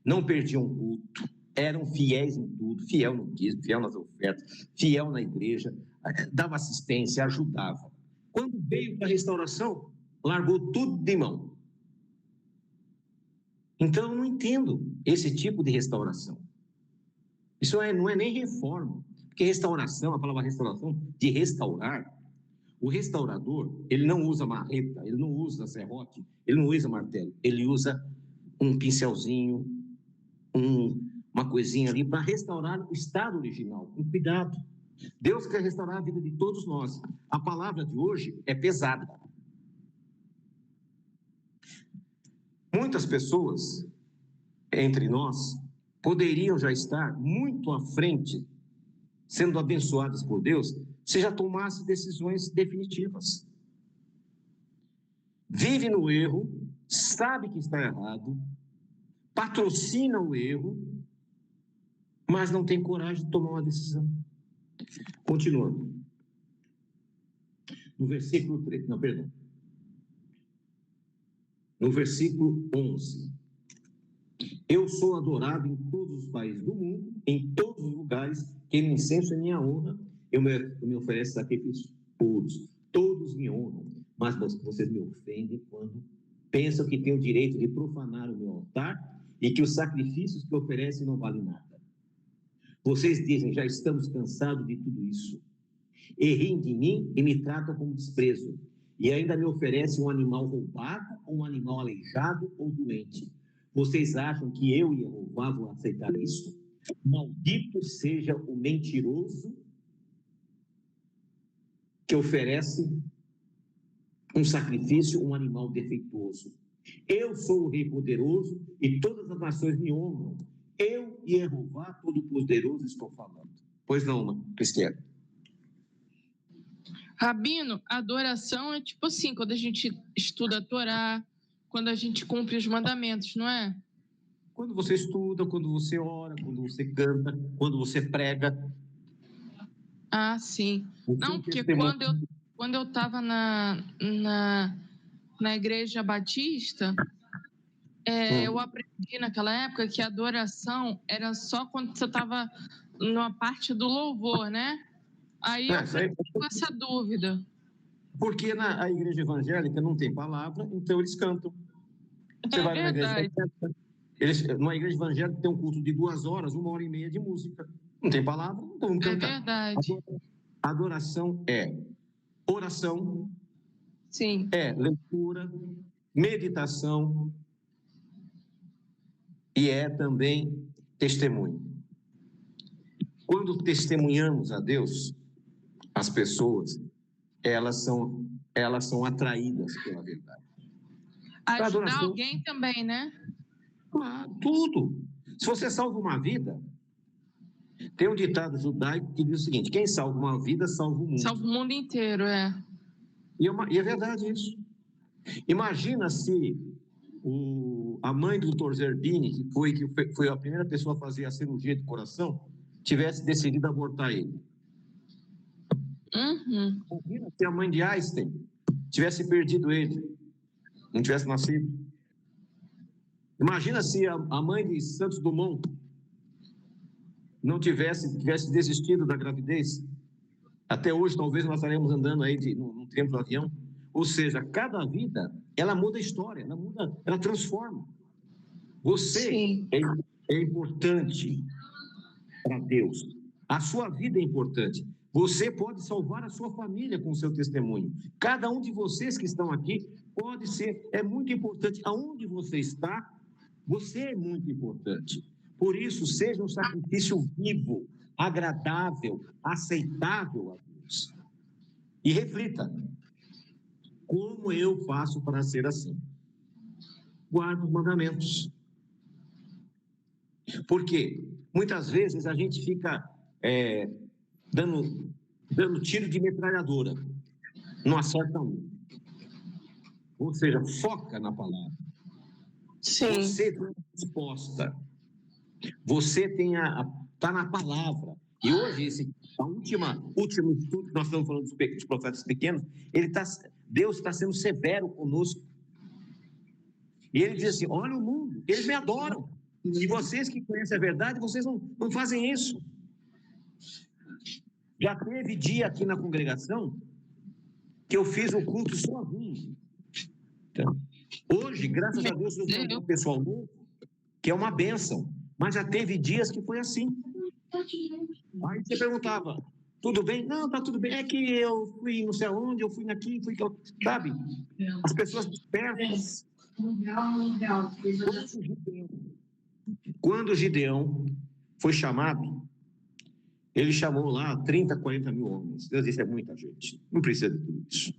não perdiam culto, eram fiéis em tudo, fiel no dízimo, fiel nas ofertas, fiel na igreja, dava assistência, ajudava. Quando veio para a restauração, largou tudo de mão. Então, eu não entendo esse tipo de restauração. Isso não é nem reforma, porque restauração, a palavra restauração, de restaurar, o restaurador, ele não usa marreta, ele não usa serrote, ele não usa martelo, ele usa um pincelzinho, uma coisinha ali para restaurar o estado original, com cuidado. Deus quer restaurar a vida de todos nós. A palavra de hoje é pesada. Muitas pessoas entre nós poderiam já estar muito à frente, sendo abençoadas por Deus, se já tomasse decisões definitivas. Vive no erro, sabe que está errado, patrocina o erro, mas não tem coragem de tomar uma decisão. Continuando. No versículo 3, não, perdão. No versículo 11. Eu sou adorado em todos os países do mundo, em todos os lugares, quem me incenso é minha honra, eu me ofereço sacrifícios puros. Todos me honram, mas vocês me ofendem quando pensam que têm o direito de profanar o meu altar e que os sacrifícios que oferecem não valem nada. Vocês dizem, já estamos cansados de tudo isso. E riem de mim e me tratam com desprezo. E ainda me oferecem um animal roubado, ou um animal aleijado ou doente. Vocês acham que eu e Jeová vou aceitar isso? Maldito seja o mentiroso que oferece um sacrifício, um animal defeituoso. Eu sou o Rei poderoso e todas as nações me honram. Eu e Jeová Todo-Poderoso estou falando. Pois não, Cristiano? Rabino, adoração é tipo assim, quando a gente estuda a Torá, quando a gente cumpre os mandamentos, não é? Quando você estuda, quando você ora, quando você canta, quando você prega. Ah, sim. Não, porque quando eu estava na igreja batista, eu aprendi naquela época que a adoração era só quando você estava numa parte do louvor, né? Aí eu fiquei com essa dúvida. Porque a igreja evangélica não tem palavra, então eles cantam. Você vai numa igreja evangélica, numa igreja evangélica tem um culto de 2 horas, 1h30 de música. Não tem palavra, então vamos cantar. É verdade. Adoração é oração, sim, é leitura, meditação e é também testemunho. Quando testemunhamos a Deus, as pessoas, elas são elas são atraídas pela verdade. Ajudar adoração- alguém também, né? Tudo. Se você salva uma vida, tem um ditado judaico que diz o seguinte: quem salva uma vida, salva o mundo. Salva o mundo inteiro, é. E é verdade isso. Imagina se a mãe do Dr. Zerbini, que foi a primeira pessoa a fazer a cirurgia de coração, tivesse decidido abortar ele. Uhum. Imagina se a mãe de Einstein tivesse perdido ele, não tivesse nascido. Imagina se a mãe de Santos Dumont não tivesse desistido da gravidez. Até hoje, talvez nós estaremos andando aí num tempo do avião. Ou seja, cada vida, ela muda a história, ela transforma. Você Sim. é importante para Deus. A sua vida é importante. Você pode salvar a sua família com o seu testemunho. Cada um de vocês que estão aqui pode ser, é muito importante. Aonde você está, você é muito importante. Por isso, seja um sacrifício vivo, agradável, aceitável a Deus. E reflita: como eu faço para ser assim? Guarda os mandamentos. Porque muitas vezes a gente fica dando tiro de metralhadora, não acerta um. Ou seja, foca na palavra. Sim. Você tem a resposta. Você está na palavra. E hoje, último estudo que nós estamos falando dos profetas pequenos, Deus está sendo severo conosco. E ele diz assim: olha o mundo, eles me adoram. E vocês que conhecem a verdade, vocês não fazem isso. Já teve dia aqui na congregação que eu fiz o culto sozinho. Então, hoje, graças a Deus, eu tenho um pessoal novo, que é uma bênção. Mas já teve dias que foi assim. Aí você perguntava: tudo bem? Não, tá tudo bem. É que eu fui não sei aonde, eu fui aqui, sabe? As pessoas despertam. Quando o Gideão foi chamado, ele chamou lá 30, 40 mil homens. Deus disse: é muita gente, não precisa de tudo isso.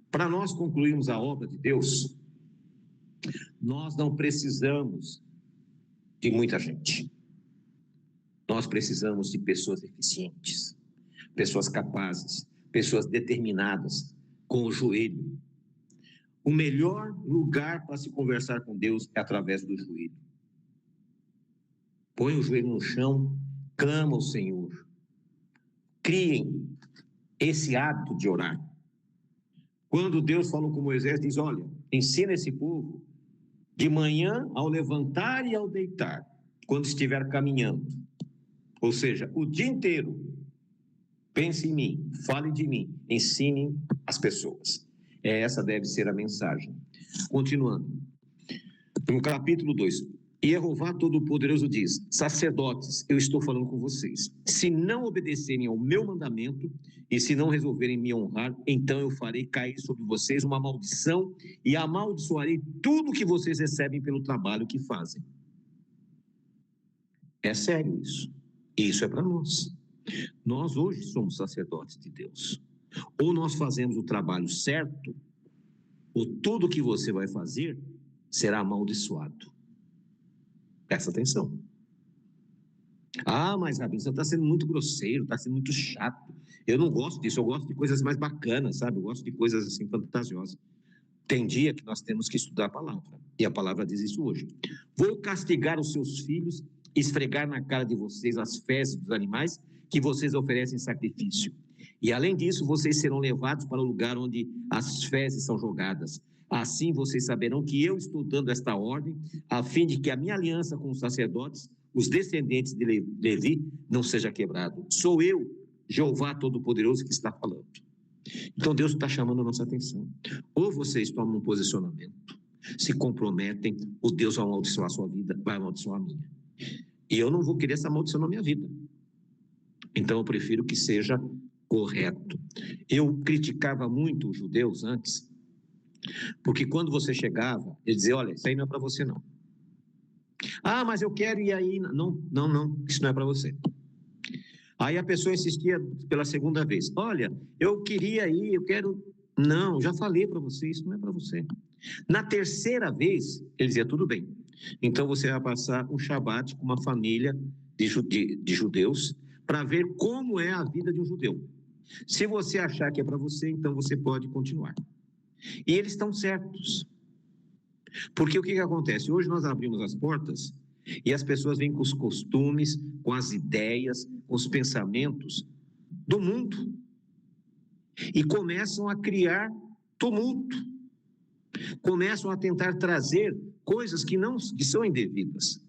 Para nós concluirmos a obra de Deus, nós não precisamos de muita gente. Nós precisamos de pessoas eficientes, pessoas capazes, pessoas determinadas, com o joelho. O melhor lugar para se conversar com Deus é através do joelho. Põe o joelho no chão, clama ao Senhor. Criem esse hábito de orar. Quando Deus falou com Moisés, diz: olha, ensina esse povo de manhã ao levantar e ao deitar, quando estiver caminhando. Ou seja, o dia inteiro, pense em mim, fale de mim, ensine as pessoas. Essa deve ser a mensagem. Continuando. No capítulo 2. E Jeová Todo-Poderoso diz: sacerdotes, eu estou falando com vocês. Se não obedecerem ao meu mandamento e se não resolverem me honrar, então eu farei cair sobre vocês uma maldição e amaldiçoarei tudo que vocês recebem pelo trabalho que fazem. É sério isso. Isso é para nós. Nós hoje somos sacerdotes de Deus. Ou nós fazemos o trabalho certo, ou tudo que você vai fazer será amaldiçoado. Presta atenção. Ah, mas Rabino, você está sendo muito grosseiro, está sendo muito chato. Eu não gosto disso, eu gosto de coisas mais bacanas, sabe? Eu gosto de coisas assim fantasiosas. Tem dia que nós temos que estudar a palavra. E a palavra diz isso hoje. Vou castigar os seus filhos, esfregar na cara de vocês as fezes dos animais que vocês oferecem em sacrifício. E além disso, vocês serão levados para o lugar onde as fezes são jogadas. Assim vocês saberão que eu estou dando esta ordem, a fim de que a minha aliança com os sacerdotes, os descendentes de Levi, não seja quebrada. Sou eu, Jeová Todo-Poderoso, que está falando. Então Deus está chamando a nossa atenção. Ou vocês tomam um posicionamento, se comprometem, ou Deus vai amaldiçoar a sua vida, vai amaldiçoar a minha. E eu não vou querer essa maldição na minha vida. Então eu prefiro que seja correto. Eu criticava muito os judeus antes, porque quando você chegava, eles diziam: olha, isso aí não é para você não. Ah, mas eu quero ir aí. Não, isso não é para você. Aí a pessoa insistia pela segunda vez: olha, eu queria ir, eu quero Não, já falei para você, isso não é para você. Na terceira vez, ele dizia, tudo bem. Então você vai passar um Shabat com uma família de judeus para ver como é a vida de um judeu. Se você achar que é para você, então você pode continuar. E eles estão certos. Porque o que acontece? Hoje nós abrimos as portas e as pessoas vêm com os costumes, com as ideias, com os pensamentos do mundo. E começam a criar tumulto. Começam a tentar trazer coisas que são indevidas.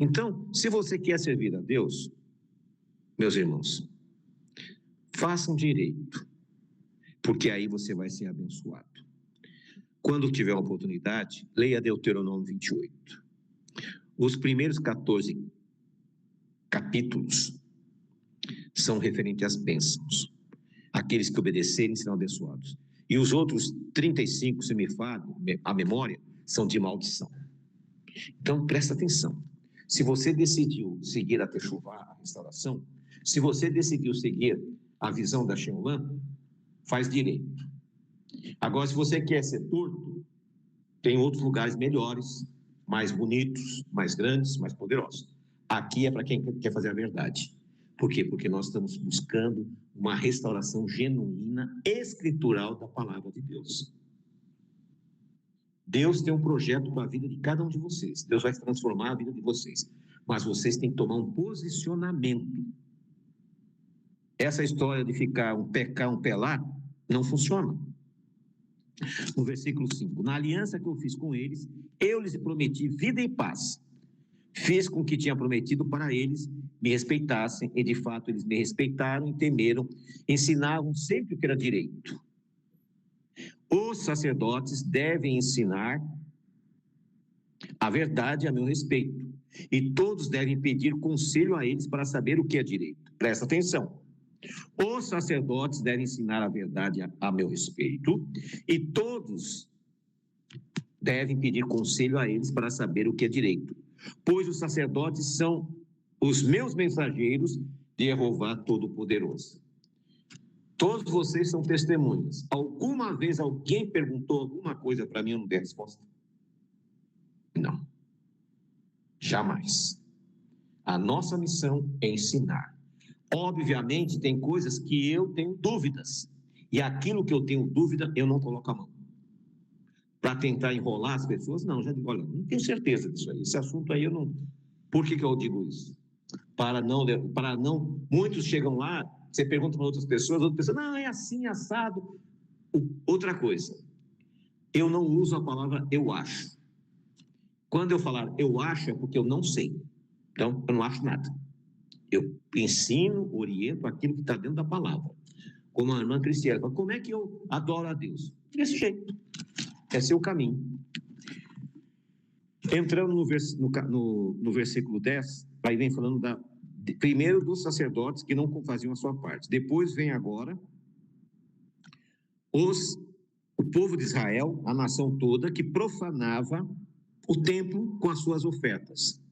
Então, se você quer servir a Deus, meus irmãos, façam direito, porque aí você vai ser abençoado. Quando tiver uma oportunidade, leia Deuteronômio 28. Os primeiros 14 capítulos são referentes às bênçãos. Aqueles que obedecerem serão abençoados. E os outros 35, se me falha a memória, são de maldição. Então, presta atenção. Se você decidiu seguir a Techuvá, a restauração, se você decidiu seguir a visão da Sheolã, faz direito. Agora, se você quer ser torto, tem outros lugares melhores, mais bonitos, mais grandes, mais poderosos. Aqui é para quem quer fazer a verdade. Por quê? Porque nós estamos buscando uma restauração genuína, escritural da palavra de Deus. Deus tem um projeto para a vida de cada um de vocês. Deus vai transformar a vida de vocês. Mas vocês têm que tomar um posicionamento. Essa história de ficar um pé cá, um pé lá, não funciona. No versículo 5, na aliança que eu fiz com eles, eu lhes prometi vida e paz. Fiz com que tinha prometido para eles, me respeitassem, e de fato eles me respeitaram e temeram, ensinavam sempre o que era direito. Os sacerdotes devem ensinar a verdade a meu respeito, e todos devem pedir conselho a eles para saber o que é direito. Presta atenção. Os sacerdotes devem ensinar a verdade a meu respeito, e todos devem pedir conselho a eles para saber o que é direito, pois os sacerdotes são os meus mensageiros de Jeová Todo-Poderoso. Todos vocês são testemunhas. Alguma vez alguém perguntou alguma coisa para mim e eu não dei resposta? Não. Jamais. A nossa missão é ensinar. Obviamente, tem coisas que eu tenho dúvidas. E aquilo que eu tenho dúvida, eu não coloco a mão. Para tentar enrolar as pessoas, não. Já digo, olha, não tenho certeza disso aí. Esse assunto aí eu não... Por que eu digo isso? Para não... Muitos chegam lá, você pergunta para outras pessoas não, é assim, assado. Outra coisa, eu não uso a palavra eu acho. Quando eu falar eu acho, é porque eu não sei. Então, eu não acho nada. Eu ensino, oriento aquilo que está dentro da palavra. Como a irmã Cristiana fala, como é que eu adoro a Deus? Desse jeito. Esse é o caminho. Entrando no versículo 10, aí vem falando primeiro dos sacerdotes que não faziam a sua parte. Depois vem agora o povo de Israel, a nação toda, que profanava o templo com as suas ofertas.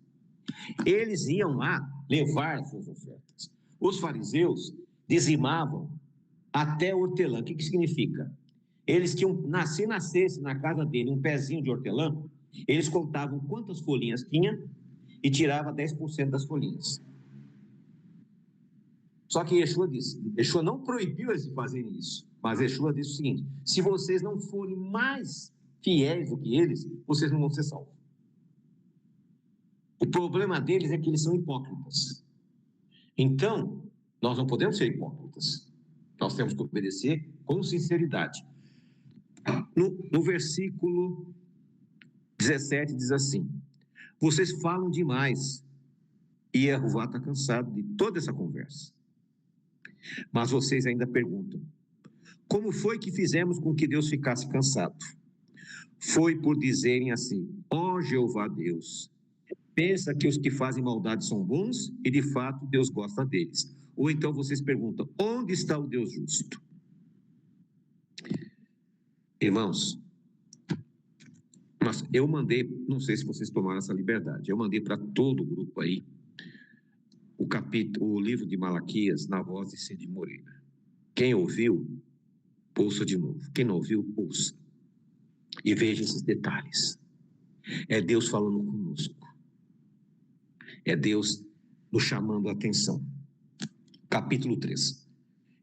Eles iam lá levar suas ofertas. Os fariseus dizimavam até hortelã. O que significa? Eles tinham, se nascesse na casa dele um pezinho de hortelã, eles contavam quantas folhinhas tinha e tirava 10% das folhinhas. Só que Yeshua não proibiu eles de fazerem isso, mas Yeshua disse o seguinte: se vocês não forem mais fiéis do que eles, vocês não vão ser salvos. O problema deles é que eles são hipócritas. Então, nós não podemos ser hipócritas. Nós temos que obedecer com sinceridade. No versículo 17 diz assim: vocês falam demais e Jeová está cansado de toda essa conversa. Mas vocês ainda perguntam: como foi que fizemos com que Deus ficasse cansado? Foi por dizerem assim: ó Jeová Deus, pensa que os que fazem maldade são bons e de fato Deus gosta deles. Ou então vocês perguntam: onde está o Deus justo? Irmãos, mas eu mandei, não sei se vocês tomaram essa liberdade, eu mandei para todo o grupo aí o livro de Malaquias na voz de Cid Moreira. Quem ouviu, Ouça de novo. Quem não ouviu, ouça. E veja esses detalhes. É Deus falando conosco. É Deus nos chamando a atenção. Capítulo 3.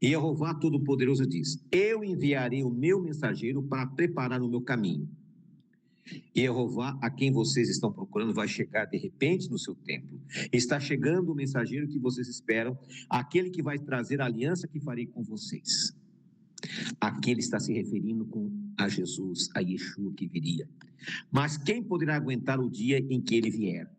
E Jeová Todo-Poderoso diz: eu enviarei o meu mensageiro para preparar o meu caminho. E Jeová, a quem vocês estão procurando, vai chegar de repente no seu templo. Está chegando o mensageiro que vocês esperam, aquele que vai trazer a aliança que farei com vocês. Aqui ele está se referindo a Jesus, a Yeshua que viria. Mas quem poderá aguentar o dia em que ele vier?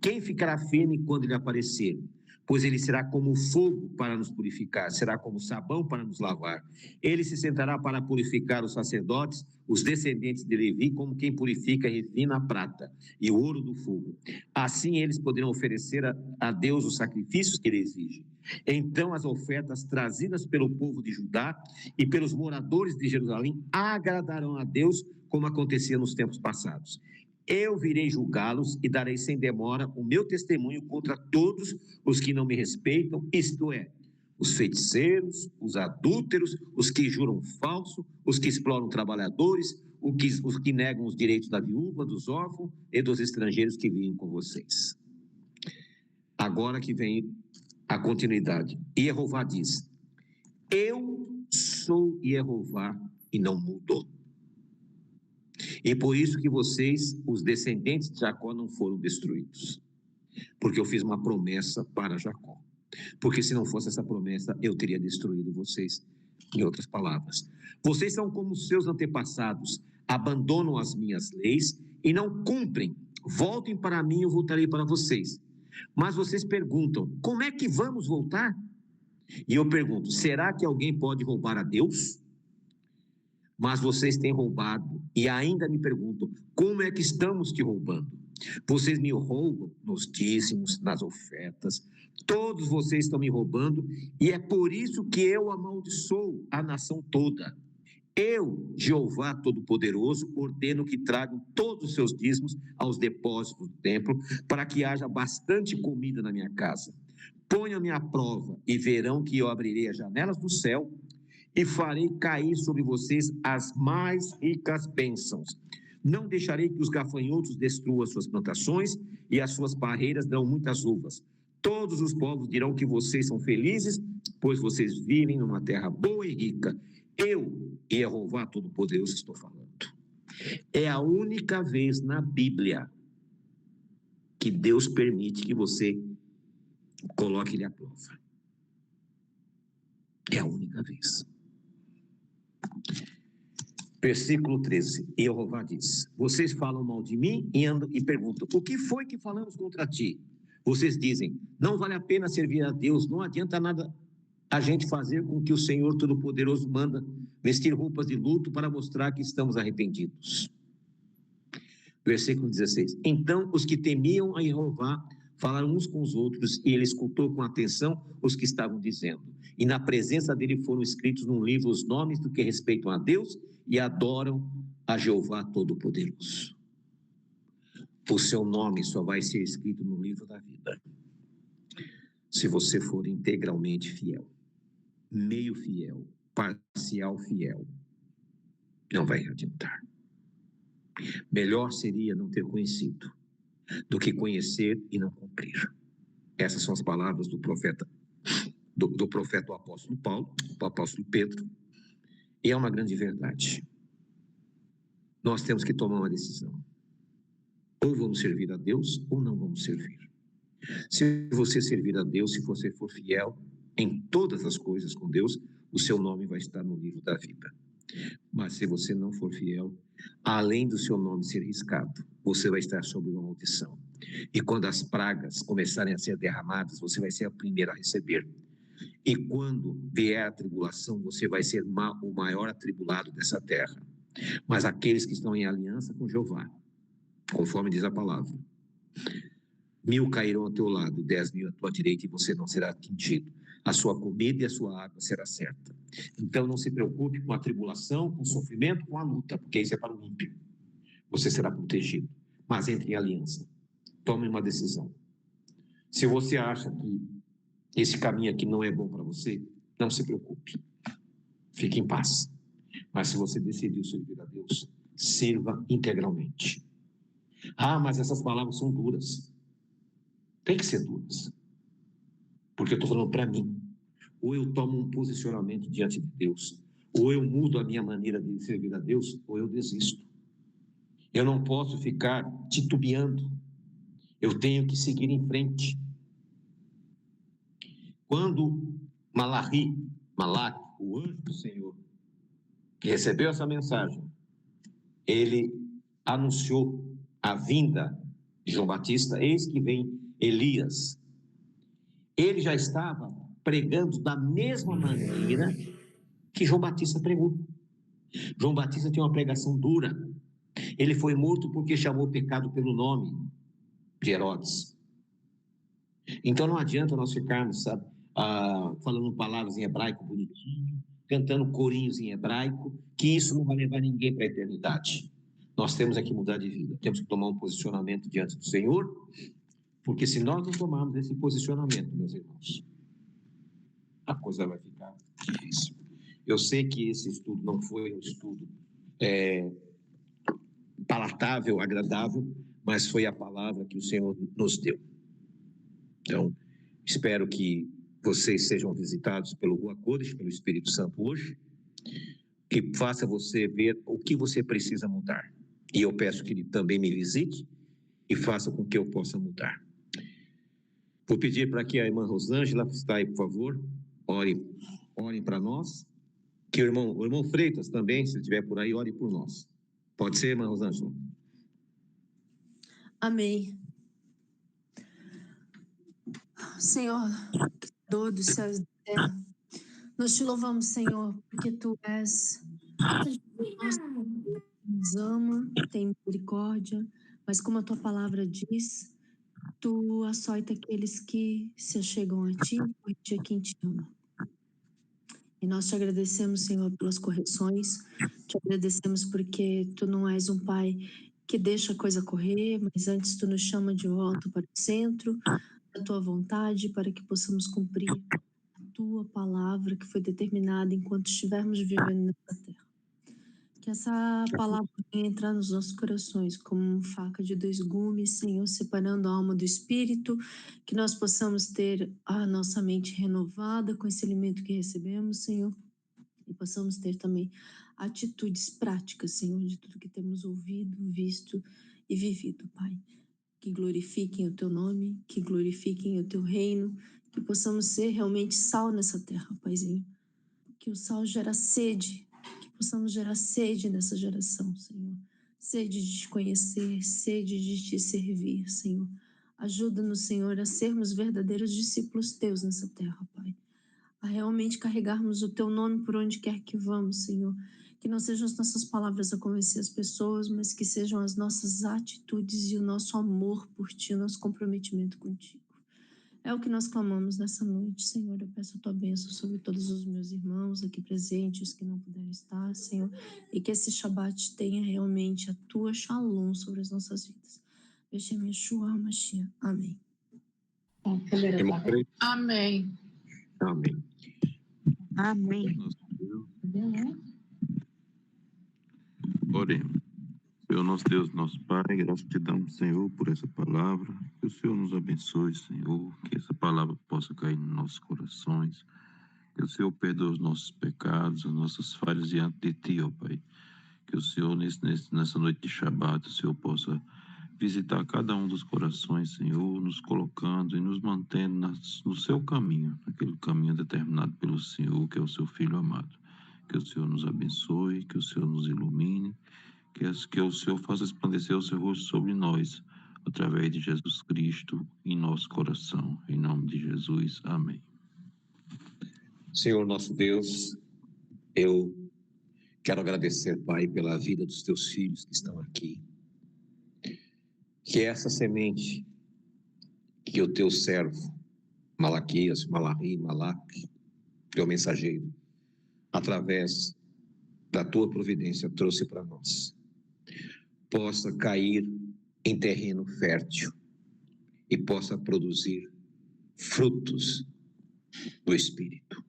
Quem ficará firme quando ele aparecer? Pois ele será como fogo para nos purificar, será como sabão para nos lavar. Ele se sentará para purificar os sacerdotes, os descendentes de Levi, como quem purifica e refina a prata e o ouro do fogo. Assim eles poderão oferecer a Deus os sacrifícios que ele exige. Então as ofertas trazidas pelo povo de Judá e pelos moradores de Jerusalém agradarão a Deus, como acontecia nos tempos passados. Eu virei julgá-los e darei sem demora o meu testemunho contra todos os que não me respeitam, isto é, os feiticeiros, os adúlteros, os que juram falso, os que exploram trabalhadores, os que negam os direitos da viúva, dos órfãos e dos estrangeiros que vivem com vocês. Agora que vem a continuidade. E Jeová diz: eu sou Jeová e não mudou. E por isso que vocês, os descendentes de Jacó, não foram destruídos. Porque eu fiz uma promessa para Jacó. Porque se não fosse essa promessa, eu teria destruído vocês. Em outras palavras, vocês são como seus antepassados, abandonam as minhas leis e não cumprem. Voltem para mim, eu voltarei para vocês. Mas vocês perguntam: como é que vamos voltar? E eu pergunto: será que alguém pode roubar a Deus? Mas vocês têm roubado e ainda me perguntam: como é que estamos te roubando? Vocês me roubam nos dízimos, nas ofertas, todos vocês estão me roubando, e é por isso que eu amaldiçoo a nação toda. Eu, Jeová Todo-Poderoso, ordeno que tragam todos os seus dízimos aos depósitos do templo, para que haja bastante comida na minha casa. Ponham-me à prova e verão que eu abrirei as janelas do céu e farei cair sobre vocês as mais ricas bênçãos. Não deixarei que os gafanhotos destruam suas plantações e as suas parreiras dão muitas uvas. Todos os povos dirão que vocês são felizes, pois vocês vivem numa terra boa e rica. Eu, Jeová Todo-Poderoso, estou falando. É a única vez na Bíblia que Deus permite que você coloque ele à prova. É a única vez. Versículo 13, Jeová diz: vocês falam mal de mim e perguntam: o que foi que falamos contra ti? Vocês dizem: não vale a pena servir a Deus, não adianta nada a gente fazer com que o Senhor Todo-Poderoso manda vestir roupas de luto para mostrar que estamos arrependidos. Versículo 16, então os que temiam a Jeová falaram uns com os outros, e ele escutou com atenção os que estavam dizendo. E na presença dele foram escritos num livro os nomes do que respeitam a Deus e adoram a Jeová Todo-Poderoso. O seu nome só vai ser escrito no livro da vida se você for integralmente fiel. Meio fiel, parcial fiel, não vai adiantar. Melhor seria não ter conhecido do que conhecer e não cumprir. Essas são as palavras do profeta, do profeta o apóstolo Paulo, o apóstolo Pedro, e é uma grande verdade. Nós temos que tomar uma decisão. Ou vamos servir a Deus, ou não vamos servir. Se você servir a Deus, se você for fiel em todas as coisas com Deus, o seu nome vai estar no livro da vida. Mas se você não for fiel, além do seu nome ser riscado, você vai estar sob uma maldição. E quando as pragas começarem a ser derramadas, você vai ser a primeira a receber. E quando vier a tribulação, você vai ser o maior atribulado dessa terra. Mas aqueles que estão em aliança com Jeová, conforme diz a palavra, 1000 cairão ao teu lado, 10.000 à tua direita, e você não será atingido. A sua comida e a sua água será certa. Então não se preocupe com a tribulação, com o sofrimento, com a luta, porque isso é para o ímpio. Você será protegido. Mas entre em aliança. Tome uma decisão. Se você acha que esse caminho aqui não é bom para você, não se preocupe. Fique em paz. Mas se você decidiu servir a Deus, sirva integralmente. Ah, mas essas palavras são duras. Tem que ser duras. Porque eu estou falando para mim. Ou eu tomo um posicionamento diante de Deus, ou eu mudo a minha maneira de servir a Deus, ou eu desisto. Eu não posso ficar titubeando. Eu tenho que seguir em frente. Quando Malaque, o anjo do Senhor, que recebeu essa mensagem, ele anunciou a vinda de João Batista, eis que vem Elias. Ele já estava pregando da mesma maneira que João Batista pregou. João Batista tinha uma pregação dura. Ele foi morto porque chamou o pecado pelo nome de Herodes. Então não adianta nós ficarmos, sabe, falando palavras em hebraico bonitinho, cantando corinhos em hebraico, que isso não vai levar ninguém para a eternidade. Nós temos que mudar de vida, temos que tomar um posicionamento diante do Senhor, porque se nós não tomarmos esse posicionamento, meus irmãos, a coisa vai ficar difícil. Eu sei que esse estudo não foi um estudo palatável, agradável, mas foi a palavra que o Senhor nos deu. Então, espero que vocês sejam visitados pelo Rua Kodesh, pelo Espírito Santo hoje, que faça você ver o que você precisa mudar. E eu peço que ele também me visite e faça com que eu possa mudar. Vou pedir para que a irmã Rosângela está aí, por favor, orem para nós. Que o irmão Freitas também, se estiver por aí, ore por nós. Pode ser, irmã Rosângela? Amém. Senhor, Criador dos céus e da terra, nós te louvamos, Senhor, porque Tu és nos ama, tem misericórdia, mas como a Tua palavra diz, Tu açoita aqueles que se achegam a Ti, corrige quem te ama. E nós te agradecemos, Senhor, pelas correções, te agradecemos porque Tu não és um Pai que deixa a coisa correr, mas antes Tu nos chama de volta para o centro da Tua vontade, para que possamos cumprir a Tua palavra que foi determinada enquanto estivermos vivendo nessa terra. Que essa palavra venha entrar nos nossos corações como uma faca de dois gumes, Senhor, separando a alma do espírito, que nós possamos ter a nossa mente renovada com esse alimento que recebemos, Senhor, e possamos ter também atitudes práticas, Senhor, de tudo que temos ouvido, visto e vivido, Pai. Que glorifiquem o Teu nome, que glorifiquem o Teu reino, que possamos ser realmente sal nessa terra, Paizinho. Que o sal gera sede, que possamos gerar sede nessa geração, Senhor. Sede de Te conhecer, sede de Te servir, Senhor. Ajuda-nos, Senhor, a sermos verdadeiros discípulos Teus nessa terra, Pai. A realmente carregarmos o Teu nome por onde quer que vamos, Senhor. Que não sejam as nossas palavras a convencer as pessoas, mas que sejam as nossas atitudes e o nosso amor por Ti, o nosso comprometimento contigo. É o que nós clamamos nessa noite, Senhor. Eu peço a Tua bênção sobre todos os meus irmãos aqui presentes, que não puderam estar, Senhor. E que esse Shabat tenha realmente a Tua Shalom sobre as nossas vidas. Beshem Yeshua HaMashiach. Amém. Irmão Freitas? Amém. Amém. Amém. Oremos. Senhor nosso Deus, nosso Pai, graças te damos, Senhor, por essa palavra. Que o Senhor nos abençoe, Senhor, que essa palavra possa cair nos nossos corações. Que o Senhor perdoe os nossos pecados, as nossas falhas diante de Ti, ó Pai. Que o Senhor, nessa noite de Shabat, o Senhor possa visitar cada um dos corações, Senhor, nos colocando e nos mantendo no seu caminho, naquele caminho determinado pelo Senhor, que é o seu Filho amado. Que o Senhor nos abençoe, que o Senhor nos ilumine, que o Senhor faça resplandecer o seu rosto sobre nós, através de Jesus Cristo, em nosso coração. Em nome de Jesus, amém. Senhor nosso Deus, eu quero agradecer, Pai, pela vida dos Teus filhos que estão aqui. Que essa semente que o Teu servo, Malaquias, Malaque, Teu mensageiro, através da Tua providência, trouxe para nós, possa cair em terreno fértil e possa produzir frutos do Espírito.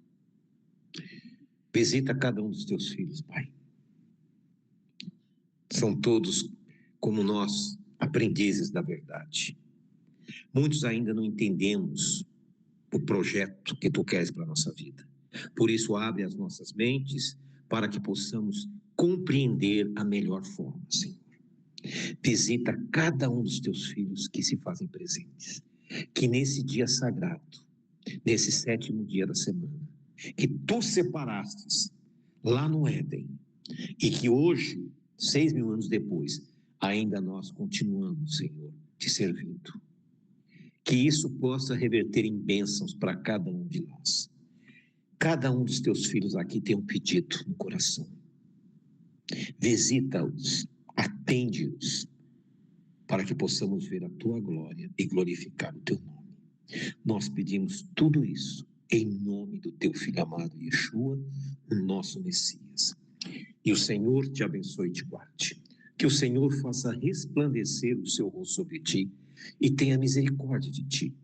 Visita cada um dos Teus filhos, Pai. são todos, como nós, aprendizes da verdade. Muitos ainda não entendemos o projeto que tu queres para a nossa vida. Por isso, abre as nossas mentes para que possamos compreender a melhor forma, Senhor. Visita cada um dos teus filhos que se fazem presentes. Que nesse dia sagrado, nesse 7º dia da semana, que tu separastes lá no Éden, e que hoje, 6.000 anos depois, ainda nós continuamos, Senhor, te servindo. Que isso possa reverter em bênçãos para cada um de nós. Cada um dos teus filhos aqui tem um pedido no coração. Visita-os, atende-os, para que possamos ver a tua glória e glorificar o teu nome. Nós pedimos tudo isso em nome do teu Filho amado Yeshua, o nosso Messias. E o Senhor te abençoe e te guarde. Que o Senhor faça resplandecer o seu rosto sobre ti e tenha misericórdia de ti.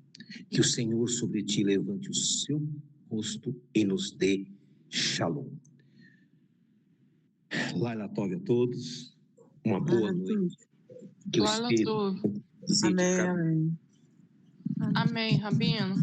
Que o Senhor sobre ti levante o seu rosto e nos dê shalom. Laila Tove a todos. Uma boa noite. Que o Laila Espírito Tove. visite Amém, cada um. amém. Amém, Rabino.